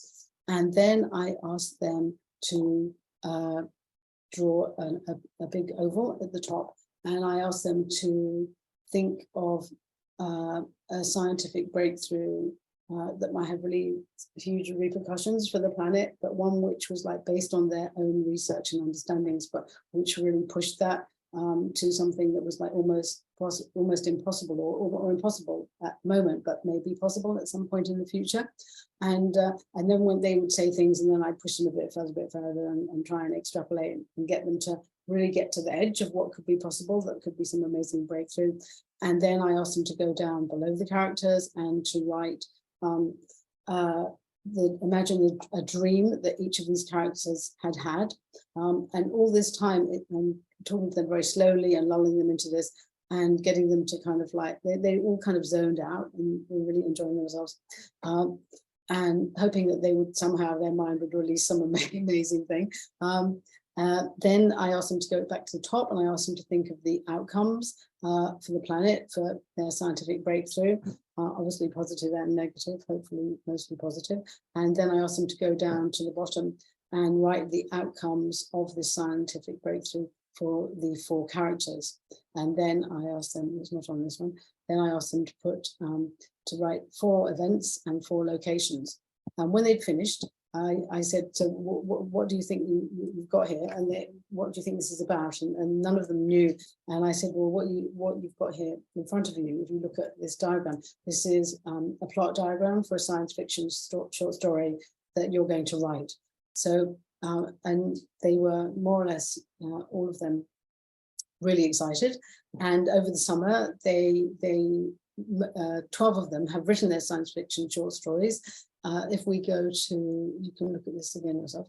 And then I asked them to draw a big oval at the top. And I asked them to think of a scientific breakthrough that might have really huge repercussions for the planet, but one which was like based on their own research and understandings, but which really pushed that to something that was like almost impossible or impossible at the moment, but maybe possible at some point in the future. And then when they would say things, and then I'd push them a bit further and try and extrapolate and get them to really get to the edge of what could be possible. That could be some amazing breakthrough. And then I asked them to go down below the characters and to write imagine a dream that each of these characters had, and all this time I'm talking to them very slowly and lulling them into this and getting them to kind of like they all kind of zoned out and were really enjoying themselves, and hoping that they would somehow, their mind would release some amazing thing. Then I asked them to go back to the top, and I asked them to think of the outcomes for the planet, for their scientific breakthrough, obviously positive and negative, hopefully mostly positive. And then I asked them to go down to the bottom and write the outcomes of this scientific breakthrough for the 4 characters. And then I asked them, it's not on this one, then I asked them to put, to write 4 events and 4 locations. And when they'd finished, I said, so what do you think you've got here? And what do you think this is about? And none of them knew. And I said, well, what you've got here in front of you, if you look at this diagram, this is a plot diagram for a science fiction short story that you're going to write. So, and they were more or less, all of them really excited. And over the summer, 12 of them have written their science fiction short stories. If we go to, you can look at this again yourself.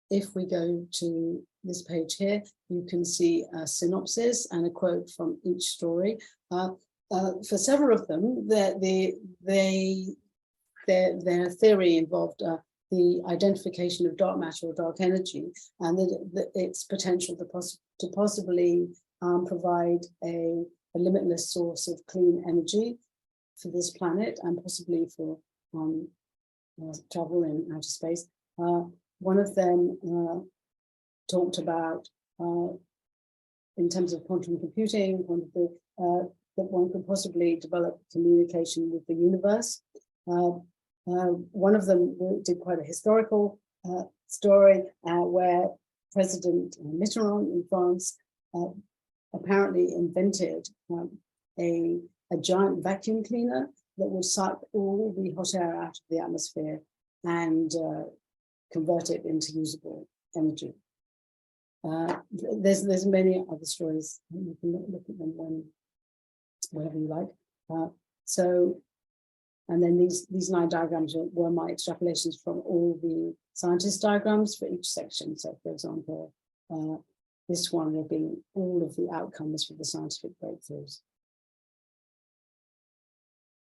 If we go to this page here, you can see a synopsis and a quote from each story. For several of them, their theory involved the identification of dark matter or dark energy, and its potential to possibly provide a limitless source of clean energy for this planet, and possibly for travel in outer space. One of them talked about, in terms of quantum computing, that one could possibly develop communication with the universe. One of them did quite a historical story where President Mitterrand in France apparently invented a giant vacuum cleaner that would suck all the hot air out of the atmosphere and convert it into usable energy. There's many other stories. You can look at them whenever you like. And then these 9 diagrams were my extrapolations from all the scientist diagrams for each section. So, for example, this one will be all of the outcomes for the scientific breakthroughs.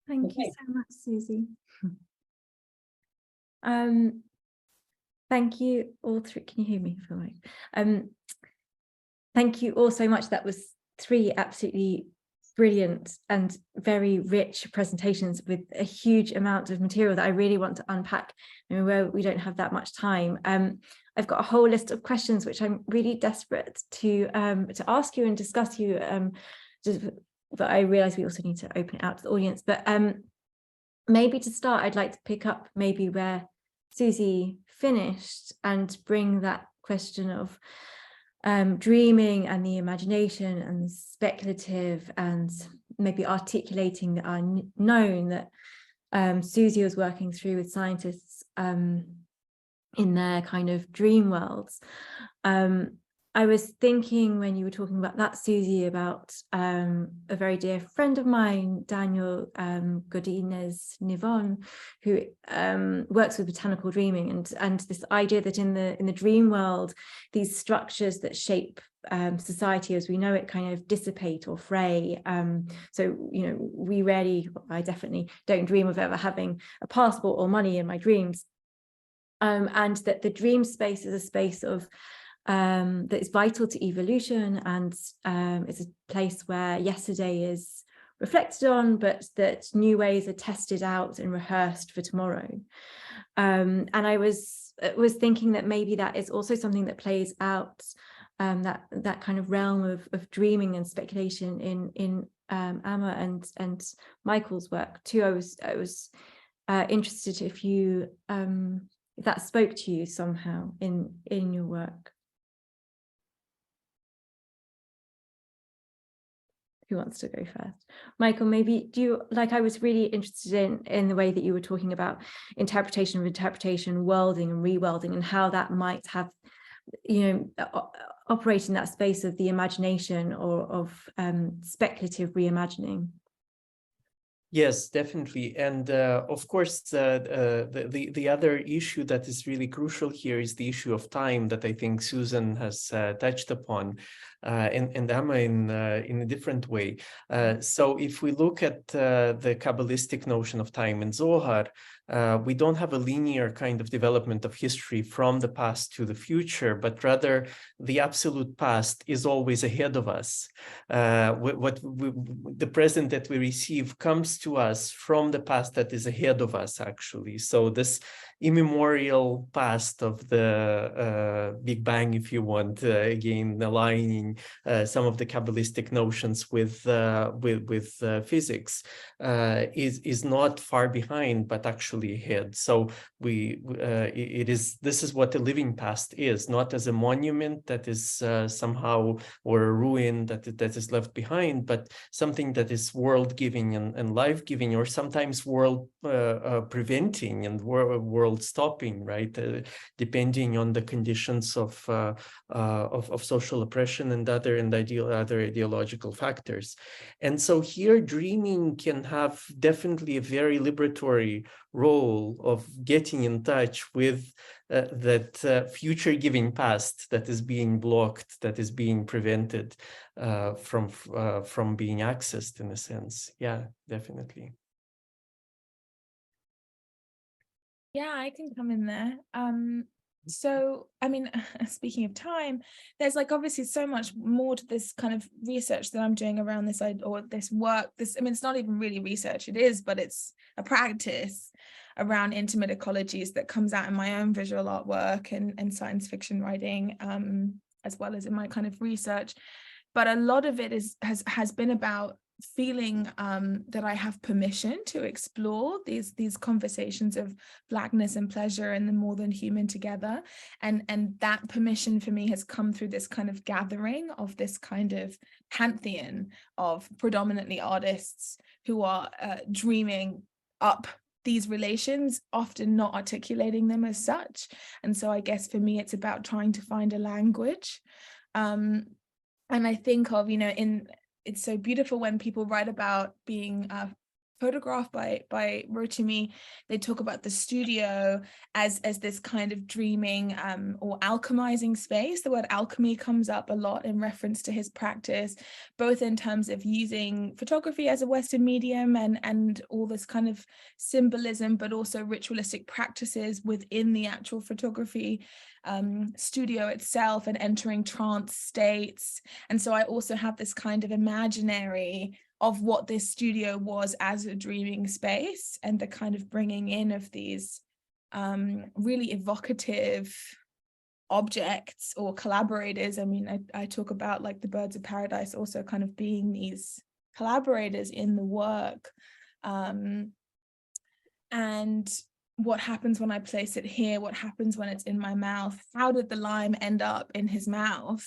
Thank you so much, Susie. Thank you all 3. Can you hear me? I feel like. Thank you all so much. That was 3 absolutely brilliant and very rich presentations with a huge amount of material that I really want to unpack. I mean, where we don't have that much time. I've got a whole list of questions which I'm really desperate to ask you and discuss you. But I realize we also need to open it out to the audience. But maybe to start, I'd like to pick up maybe where Susie finished and bring that question of dreaming and the imagination and the speculative, and maybe articulating the unknown that Susie was working through with scientists in their kind of dream worlds. I was thinking when you were talking about that, Susie, about a very dear friend of mine, Daniel Godinez Nivon, who works with botanical dreaming, and this idea that in the dream world, these structures that shape society as we know it kind of dissipate or fray. So, you know, I definitely don't dream of ever having a passport or money in my dreams. And that the dream space is a space of that is vital to evolution, and it's a place where yesterday is reflected on, but that new ways are tested out and rehearsed for tomorrow. And I was thinking that maybe that is also something that plays out, that kind of realm of dreaming and speculation in Amma and Michael's work too. I was interested if you if that spoke to you somehow in your work. Who wants to go first? Michael, maybe I was really interested in the way that you were talking about interpretation of interpretation, worlding and reworlding, and how that might have, you know, operate in that space of the imagination or of speculative reimagining. Yes, definitely. And of course, the other issue that is really crucial here is the issue of time that I think Susan has touched upon, and Amma in a different way. So if we look at the Kabbalistic notion of time in Zohar, we don't have a linear kind of development of history from the past to the future, but rather the absolute past is always ahead of us. The present that we receive comes to us from the past that is ahead of us, actually. So this immemorial past of the Big Bang, if you want, again aligning some of the Kabbalistic notions with physics, is not far behind, but actually ahead. So this is what the living past is, not as a monument that is somehow, or a ruin that is left behind, but something that is world-giving and life-giving, or sometimes world preventing and world stopping, right? Depending on the conditions of social oppression and other ideological factors. And so here dreaming can have definitely a very liberatory role of getting in touch with that future-giving past that is being blocked, that is being prevented from being accessed, in a sense. Yeah, definitely. Yeah, I can come in there. So, I mean, speaking of time, there's like obviously so much more to this kind of research that I'm doing around this, or this work. I mean, it's not even really research, it is, but it's a practice around intimate ecologies that comes out in my own visual artwork and science fiction writing, as well as in my kind of research. But a lot of it has been about feeling that I have permission to explore these conversations of Blackness and pleasure and the more than human together, and that permission for me has come through this kind of gathering of this kind of pantheon of predominantly artists who are dreaming up these relations, often not articulating them as such. And so I guess for me it's about trying to find a language, and I think of, you know, it's so beautiful when people write about being photographed by Rotimi. They talk about the studio as this kind of dreaming or alchemizing space. The word alchemy comes up a lot in reference to his practice, both in terms of using photography as a Western medium and all this kind of symbolism, but also ritualistic practices within the actual photography studio itself, and entering trance states. And so I also have this kind of imaginary of what this studio was as a dreaming space, and the kind of bringing in of these really evocative objects or collaborators. I mean, I talk about like the birds of paradise also kind of being these collaborators in the work, and what happens when I place it here, what happens when it's in my mouth, how did the lime end up in his mouth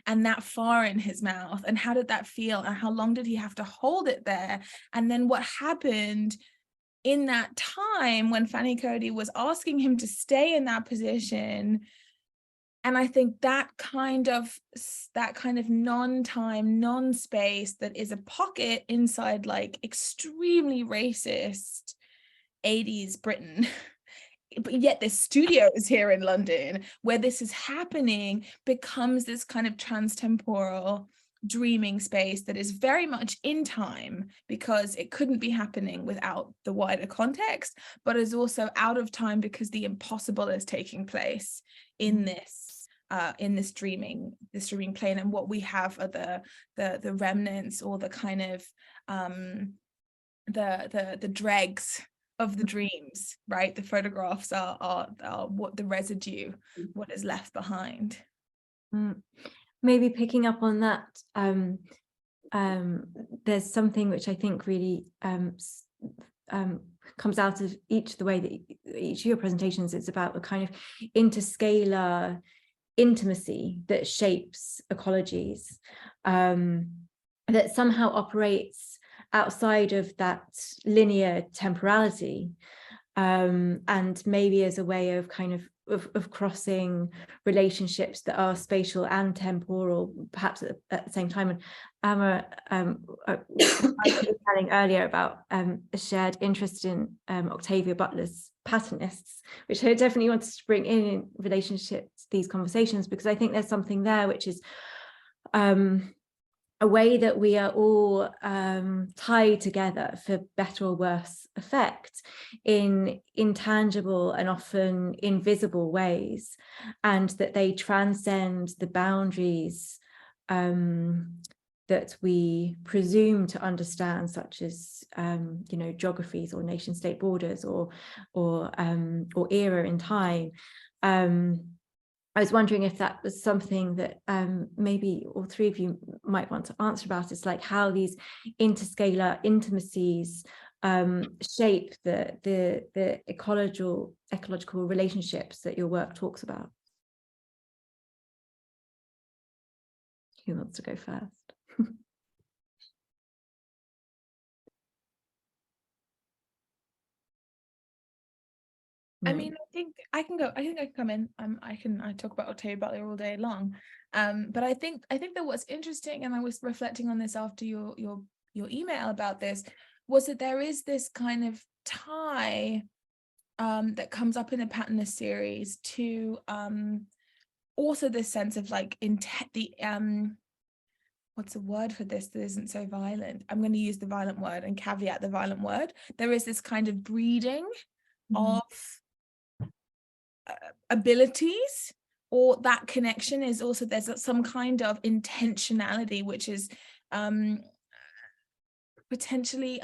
and that far in his mouth, and how did that feel, and how long did he have to hold it there, and then what happened in that time when Fanny Cody was asking him to stay in that position, And I think that kind of non-time, non-space that is a pocket inside like extremely racist 80s Britain, but yet there's studios here in London where this is happening, becomes this kind of transtemporal dreaming space that is very much in time, because it couldn't be happening without the wider context, but is also out of time because the impossible is taking place in this dreaming plane. And what we have are the remnants, or the kind of the dregs of the dreams, right? The photographs are what the residue, what is left behind. Maybe picking up on that, there's something which I think really comes out of each of your presentations. It's about a kind of interscalar intimacy that shapes ecologies, that somehow operates outside of that linear temporality, and maybe as a way of kind of crossing relationships that are spatial and temporal, perhaps at the same time. And Amma, I was telling earlier about a shared interest in Octavia Butler's Patternnists, which I definitely wanted to bring in relationship to these conversations, because I think there's something there which is a way that we are all tied together for better or worse effect in intangible and often invisible ways, and that they transcend the boundaries that we presume to understand, such as geographies or nation state borders or era in time. I was wondering if that was something that maybe all three of you might want to answer about. It's like how these interscalar intimacies shape the ecological relationships that your work talks about. Who wants to go first? I mean, I think I can come in. I talk about Octavia Butler all day long. But I think that what's interesting, and I was reflecting on this after your email about this, was that there is this kind of tie that comes up in the Patternist series to also this sense of like what's a word for this that isn't so violent? I'm going to use the violent word and caveat the violent word. There is this kind of breeding of abilities, or that connection is also, there's some kind of intentionality which is potentially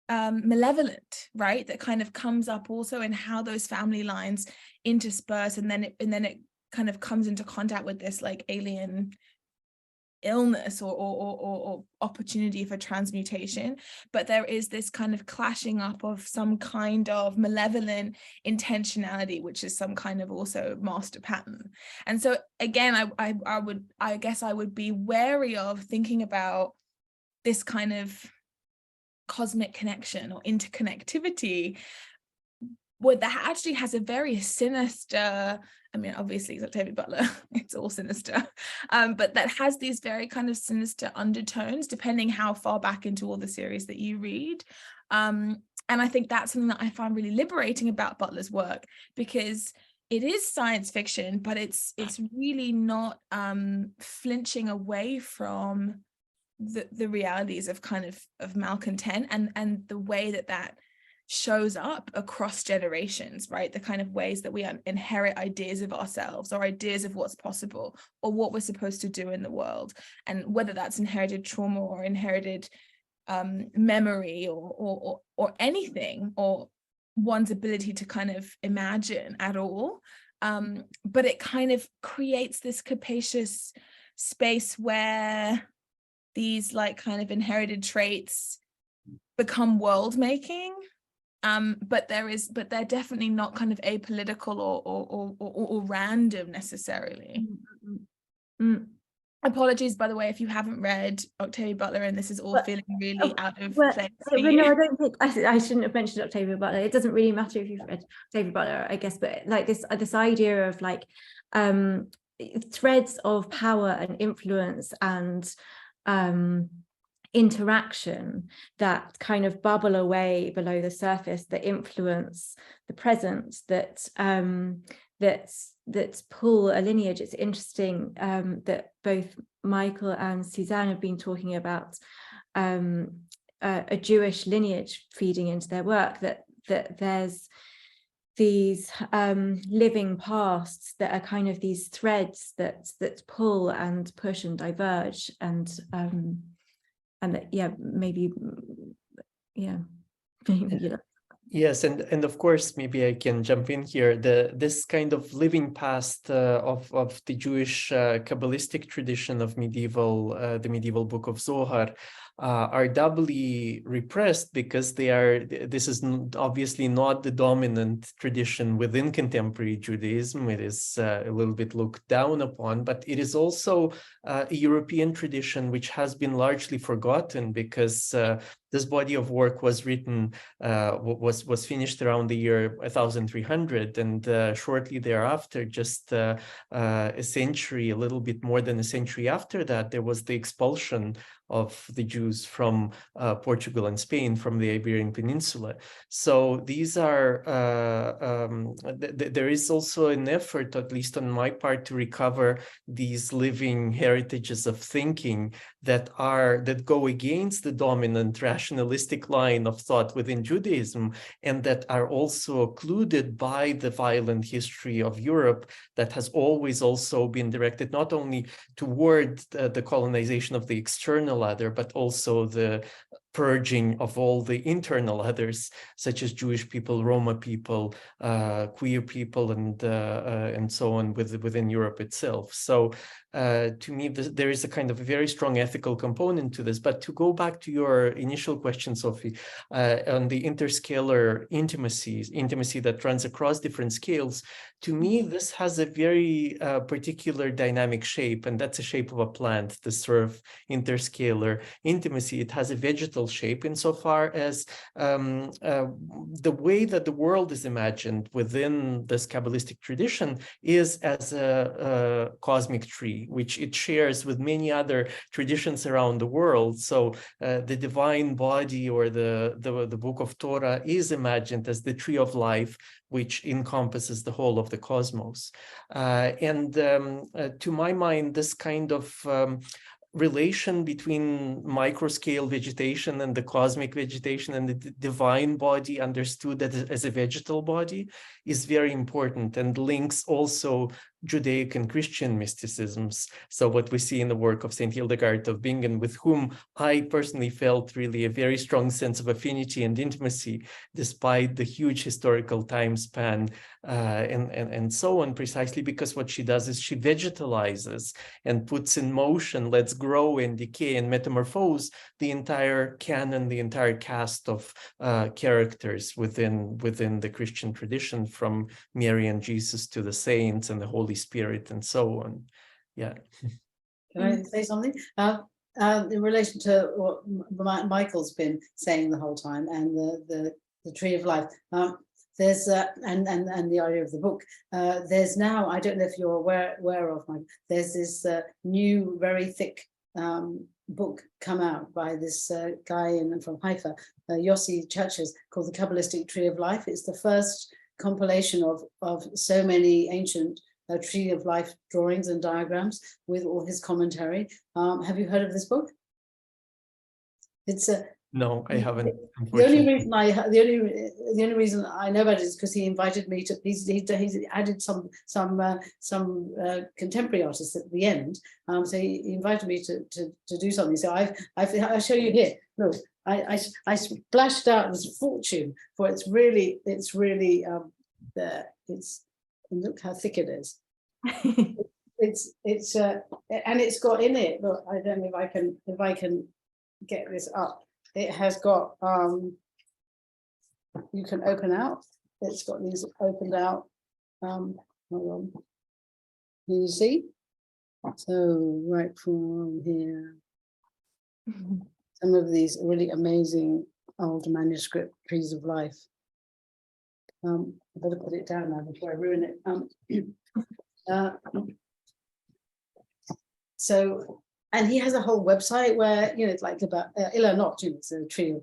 malevolent, right? That kind of comes up also in how those family lines intersperse, and then it kind of comes into contact with this like alien illness or opportunity for transmutation. But there is this kind of clashing up of some kind of malevolent intentionality, which is some kind of also master pattern. And so again, I guess I would be wary of thinking about this kind of cosmic connection or interconnectivity, well, that actually has a very sinister, I mean, obviously it's Octavia Butler, it's all sinister, but that has these very kind of sinister undertones, depending how far back into all the series that you read. And I think that's something that I find really liberating about Butler's work, because it is science fiction, but it's really not flinching away from the realities of kind of malcontent and the way that shows up across generations, right? The kind of ways that we inherit ideas of ourselves or ideas of what's possible or what we're supposed to do in the world, and whether that's inherited trauma or inherited memory or anything, or one's ability to kind of imagine at all. But it kind of creates this capacious space where these like kind of inherited traits become world making. But they're definitely not kind of apolitical or random necessarily. Apologies, by the way, if you haven't read Octavia Butler and this is all feeling really out of place for no, you. I don't think I shouldn't have mentioned Octavia Butler. It doesn't really matter if you've read Octavia Butler, I guess, but like this idea of like threads of power and influence and interaction that kind of bubble away below the surface, that influence the present, that pull a lineage. It's interesting that both Michael and Suzanne have been talking about a Jewish lineage feeding into their work, that there's these living pasts that are kind of these threads that pull and push and diverge, and that, yeah, maybe Yes, and of course, maybe I can jump in here. This kind of living past of the Jewish Kabbalistic tradition of the medieval book of Zohar are doubly repressed because this is obviously not the dominant tradition within contemporary Judaism. It is a little bit looked down upon, but it is also a European tradition which has been largely forgotten because this body of work was written, was finished around the year 1300, and shortly thereafter, just a century, a little bit more than a century after that, there was the expulsion of the Jews from Portugal and Spain, from the Iberian Peninsula. So these are, there is also an effort, at least on my part, to recover these living heritages of thinking that go against the dominant rationalistic line of thought within Judaism, and that are also occluded by the violent history of Europe that has always also been directed not only toward the colonization of the external other, but also the purging of all the internal others, such as Jewish people, Roma people, queer people, and so on within Europe itself. So to me, there is a kind of a very strong ethical component to this. But to go back to your initial question, Sophie, on the interscalar intimacy that runs across different scales, to me, this has a very particular dynamic shape, and that's a shape of a plant, the sort of interscalar intimacy. It has a vegetal shape insofar as the way that the world is imagined within this Kabbalistic tradition is as a cosmic tree, which it shares with many other traditions around the world. So the divine body, or the book of Torah, is imagined as the tree of life, which encompasses the whole of the cosmos. To my mind, this kind of relation between microscale vegetation and the cosmic vegetation and the divine body understood as a vegetal body is very important, and links also Judaic and Christian mysticisms. So what we see in the work of Saint Hildegard of Bingen, with whom I personally felt really a very strong sense of affinity and intimacy, despite the huge historical time span and so on, precisely because what she does is she vegetalizes and puts in motion, lets grow and decay and metamorphose the entire canon, the entire cast of characters within the Christian tradition, from Mary and Jesus to the saints and the Holy Spirit and so on. Yeah. Can I say something? In relation to what Michael's been saying the whole time, and the tree of life, there's and the idea of the book. There's now, I don't know if you're aware of, there's this new, very thick book come out by this guy from Haifa, Yossi Churches, called The Kabbalistic Tree of Life. It's the first compilation of so many ancient tree of life drawings and diagrams with all his commentary. Have you heard of this book? It's a No, I haven't. The only reason I know about it is because he invited me to. He's added some contemporary artists at the end. So he invited me to do something. So I'll show you here. Look, I splashed out this fortune for it's really there. It's, and look how thick it is. It's and it's got in it. Look, I don't know if I can get this up. It has got, you can open out. It's got these opened out. Hold on. Can you see? So right from here, some of these really amazing old manuscript trees of life. I better put it down now before I ruin it. So, and he has a whole website where, you know, it's like about not, you know, it's a trees.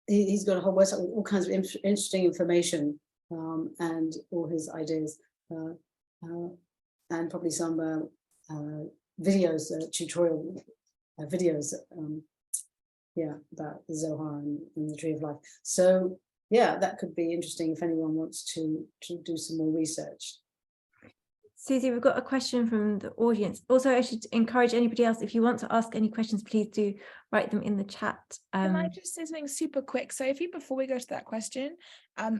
He's got a whole website with all kinds of interesting information and all his ideas, and probably some videos, tutorial videos, about the Zohar and the Tree of Life. So yeah, that could be interesting if anyone wants to do some more research. Susie, we've got a question from the audience. Also, I should encourage anybody else, if you want to ask any questions, please do write them in the chat. Can I just say something super quick? So before we go to that question,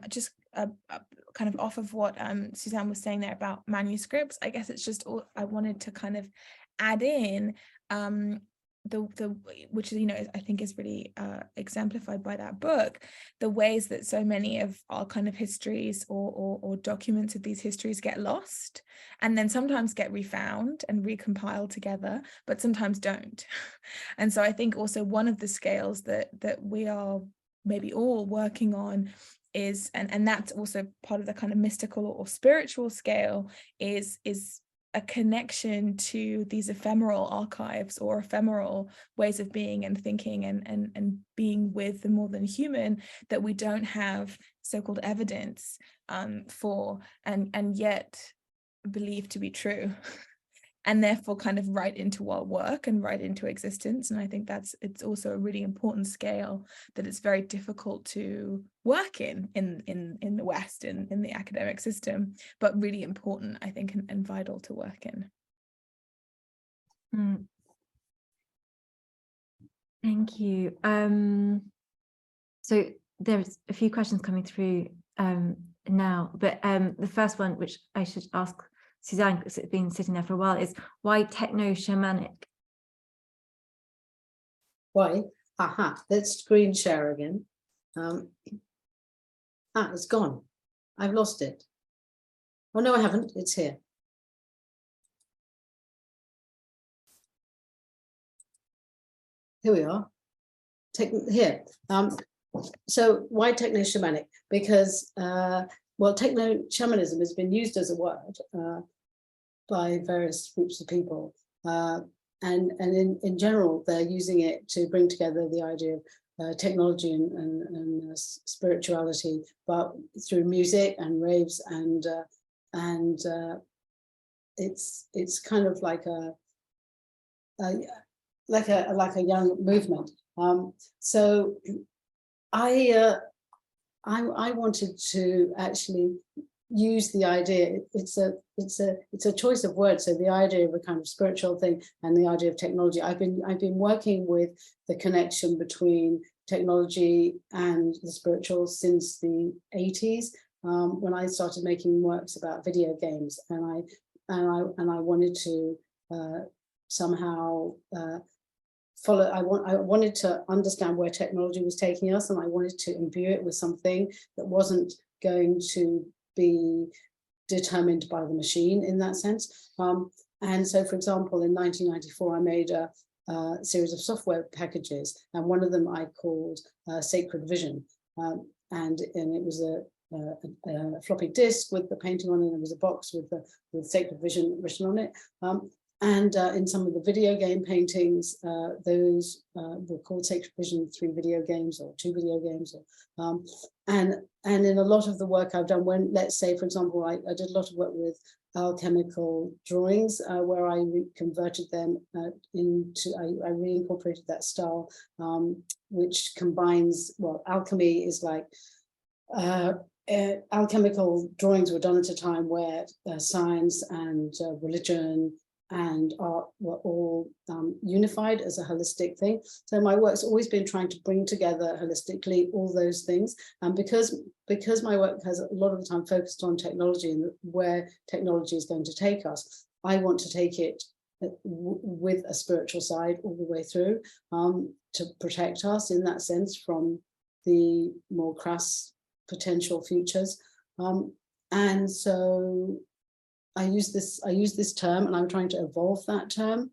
just kind of off of what Suzanne was saying there about manuscripts, I guess it's just I wanted to kind of add in which, you know, I think is really exemplified by that book, the ways that so many of our kind of histories or documents of these histories get lost, and then sometimes get refound and recompiled together, but sometimes don't. And so I think also one of the scales that we are maybe all working on is, and that's also part of the kind of mystical or spiritual scale, is a connection to these ephemeral archives or ephemeral ways of being and thinking and being with the more than human that we don't have so-called evidence for, and yet believe to be true, and therefore kind of right into our work and right into existence. And I think it's also a really important scale that it's very difficult to work in the West, in the academic system, but really important, I think, and vital to work in. Thank you. So there's a few questions coming through now, but the first one, which I should ask Suzanne, because it's been sitting there for a while, is why techno-shamanic? Why? Let's screen share again. It's gone. I've lost it. Oh no, I haven't. It's here. Here we are. Here. So why techno-shamanic? Because well, techno-shamanism has been used as a word by various groups of people, and in general they're using it to bring together the idea of technology and spirituality, but through music and raves, and it's kind of like a young movement. So I wanted to actually use the idea. It's a choice of words. So the idea of a kind of spiritual thing and the idea of technology. I've been working with the connection between technology and the spiritual since the 80s, when I started making works about video games, and I wanted to somehow follow. I wanted to understand where technology was taking us, and I wanted to imbue it with something that wasn't going to be determined by the machine in that sense. And so, for example, in 1994, I made a series of software packages, and one of them I called Sacred Vision, and it was a floppy disk with the painting on it, and there was a box with Sacred Vision written on it. And in some of the video game paintings, those were called Sacred Vision 3 video games or 2 video games. And in a lot of the work I've done, when, let's say, for example, I did a lot of work with alchemical drawings, where I converted them into, I reincorporated that style, which combines, well, alchemy is like, alchemical drawings were done at a time where science and religion and art were all unified as a holistic thing. So my work's always been trying to bring together holistically all those things. And because my work has a lot of the time focused on technology and where technology is going to take us, I want to take it with a spiritual side all the way through, to protect us in that sense from the more crass potential futures. And so I use this term, and I'm trying to evolve that term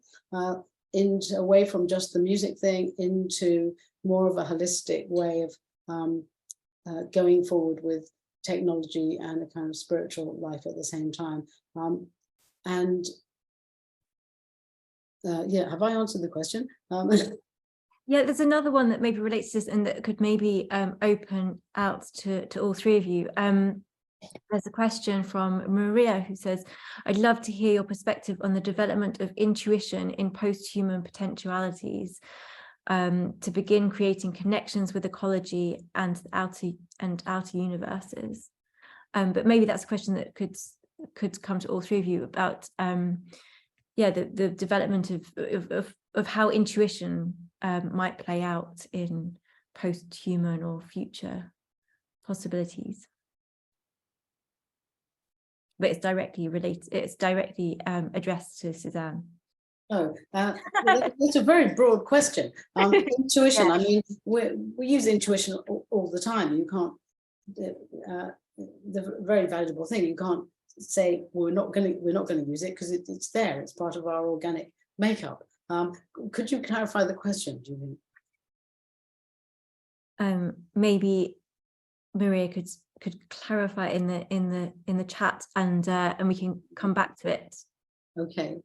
into away from just the music thing into more of a holistic way of going forward with technology and a kind of spiritual life at the same time. Yeah, have I answered the question? Yeah, there's another one that maybe relates to this and that could maybe open out to all three of you. There's a question from Maria who says, I'd love to hear your perspective on the development of intuition in post-human potentialities to begin creating connections with ecology and outer universes. But maybe that's a question that could come to all three of you about the development of how intuition might play out in post-human or future possibilities. But it's directly related, it's directly addressed to Suzanne. Oh, that's a very broad question. Intuition, yeah. I mean, we use intuition all the time. You can't, the very valuable thing, you can't say we're not going to use it because it's there, it's part of our organic makeup. Could you clarify the question, do you think? Maybe Maria could clarify in the chat, and we can come back to it. Okay.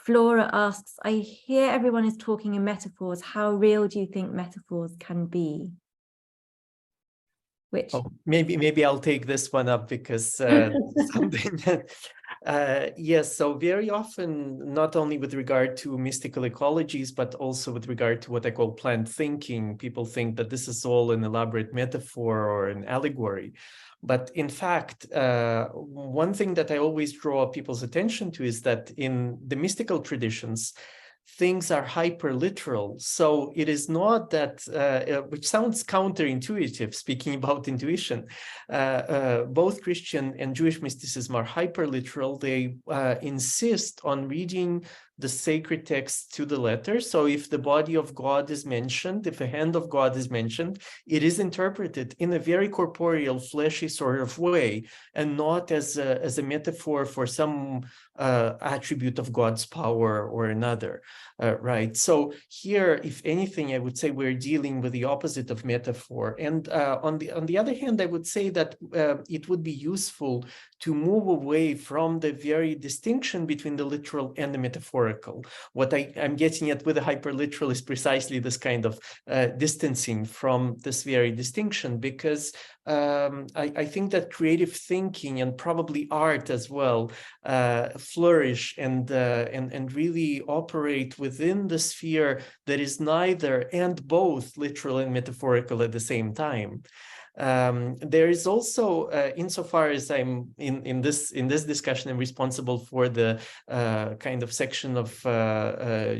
Flora asks, I hear everyone is talking in metaphors. How real do you think metaphors can be? Which maybe I'll take this one up because something that yes, so very often, not only with regard to mystical ecologies, but also with regard to what I call plant thinking, people think that this is all an elaborate metaphor or an allegory. But in fact, one thing that I always draw people's attention to is that in the mystical traditions, things are hyper literal. So it is not that, which sounds counterintuitive, speaking about intuition, both Christian and Jewish mysticism are hyper literal. They insist on reading the sacred text to the letter. So if the body of God is mentioned, if a hand of God is mentioned, it is interpreted in a very corporeal, fleshy sort of way, and not as a metaphor for some attribute of God's power or another, right? So here, if anything, I would say we're dealing with the opposite of metaphor. And on the other hand, I would say that it would be useful to move away from the very distinction between the literal and the metaphorical. What I'm getting at with the hyperliteral is precisely this kind of distancing from this very distinction, because I think that creative thinking and probably art as well flourish and really operate within the sphere that is neither and both literal and metaphorical at the same time. There is also, insofar as I'm in this discussion, I'm responsible for the kind of section of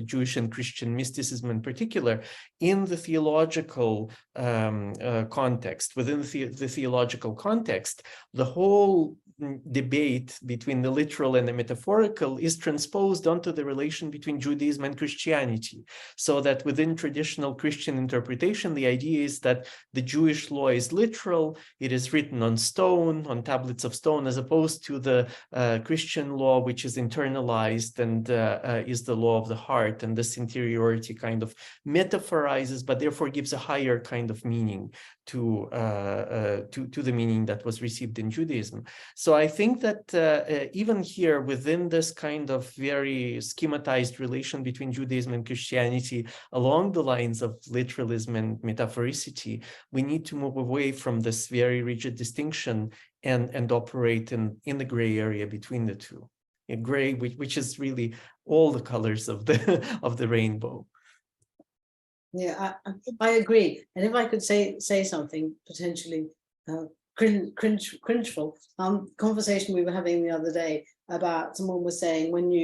Jewish and Christian mysticism in particular, in the theological context, within the theological context, the whole debate between the literal and the metaphorical is transposed onto the relation between Judaism and Christianity. So that within traditional Christian interpretation, the idea is that the Jewish law is literal, it is written on stone, on tablets of stone, as opposed to the Christian law, which is internalized and is the law of the heart. And this interiority kind of metaphorizes, but therefore gives a higher kind of meaning to the meaning that was received in Judaism. So I think that even here within this kind of very schematized relation between Judaism and Christianity along the lines of literalism and metaphoricity, we need to move away from this very rigid distinction and operate in the gray area between the two. A gray, which is really all the colors of the rainbow. Yeah, I agree. And if I could say something potentially cringeful, conversation we were having the other day about someone was saying, when do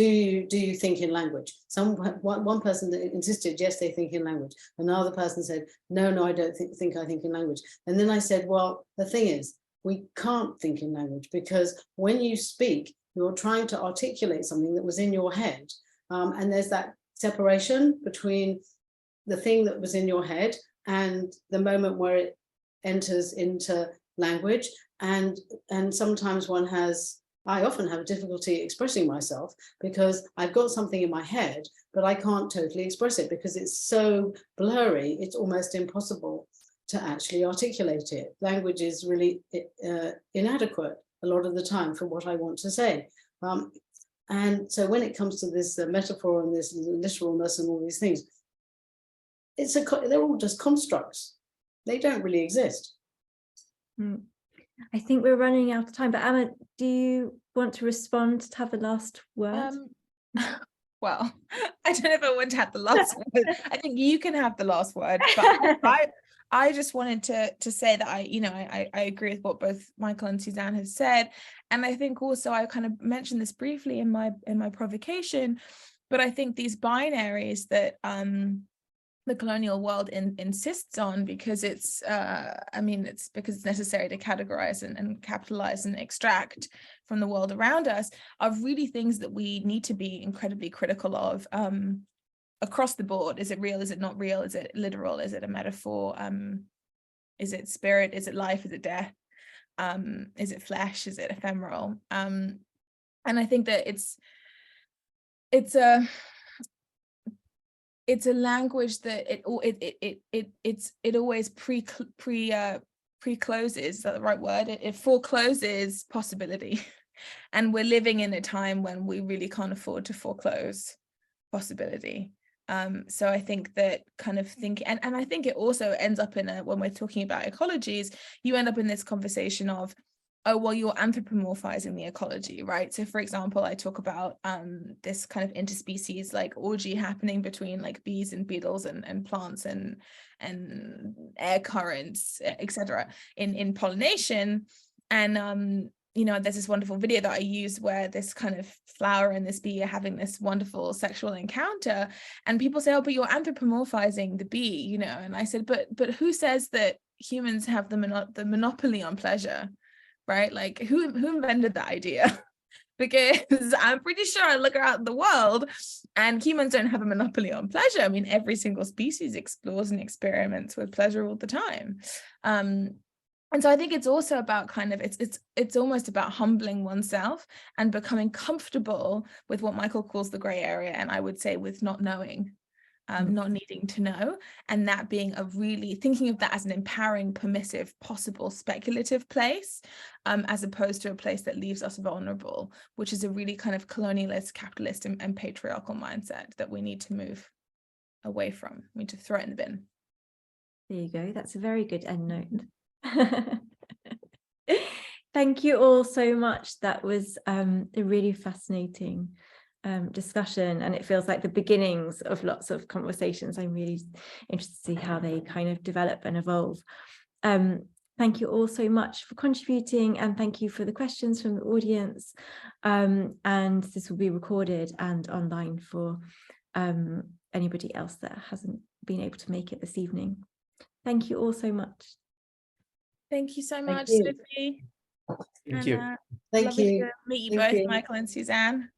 you think in language? One person insisted, yes, they think in language. Another person said, no, I don't think I think in language. And then I said, well, the thing is, we can't think in language, because when you speak, you're trying to articulate something that was in your head. And there's that separation between the thing that was in your head and the moment where it enters into language. and sometimes I often have difficulty expressing myself because I've got something in my head, but I can't totally express it because it's so blurry, it's almost impossible to actually articulate it. Language is really inadequate a lot of the time for what I want to say. And so when it comes to this metaphor and this literalness and all these things, they're all just constructs. They don't really exist. I think we're running out of time, but Emma, do you want to respond, to have the last word? Well, I don't know if I want to have the last word. I think you can have the last word, but I just wanted to say that I agree with what both Michael and Suzanne have said. And I think also I kind of mentioned this briefly in my provocation, but I think these binaries that the colonial world insists on, because it's because it's necessary to categorize and capitalize and extract from the world around us, are really things that we need to be incredibly critical of across the board. Is it real? Is it not real? Is it literal? Is it a metaphor? Is it spirit? Is it life? Is it death? Is it flesh? Is it ephemeral? And I think that it's a language that it always pre-closes, is that the right word? It forecloses possibility. And we're living in a time when we really can't afford to foreclose possibility. So I think that kind of thinking, and I think it also ends up in when we're talking about ecologies, you end up in this conversation of, oh, well, you're anthropomorphizing the ecology, right? So for example, I talk about this kind of interspecies like orgy happening between like bees and beetles and plants and air currents, etc. in pollination. And there's this wonderful video that I use where this kind of flower and this bee are having this wonderful sexual encounter, and people say, oh, but you're anthropomorphizing the bee, and I said, but who says that humans have the monopoly on pleasure? Right? Like who invented that idea? Because I'm pretty sure I look around the world and humans don't have a monopoly on pleasure. I mean, every single species explores and experiments with pleasure all the time. And so I think it's also about kind of, it's almost about humbling oneself and becoming comfortable with what Michael calls the gray area, and I would say with not knowing. Not needing to know, and that being a really thinking of that as an empowering, permissive, possible speculative place, as opposed to a place that leaves us vulnerable, which is a really kind of colonialist, capitalist, and patriarchal mindset that we need to move away from. We need to throw it in the bin. There you go. That's a very good end note. Thank you all so much. That was a really fascinating discussion, and it feels like the beginnings of lots of conversations. I'm really interested to see how they kind of develop and evolve. Thank you all so much for contributing, and thank you for the questions from the audience. And this will be recorded and online for anybody else that hasn't been able to make it this evening. Thank you all so much. Thank you so much, you. Sophie. Thank you. Thank lovely you. to meet you Thank both, you. Michael and Suzanne.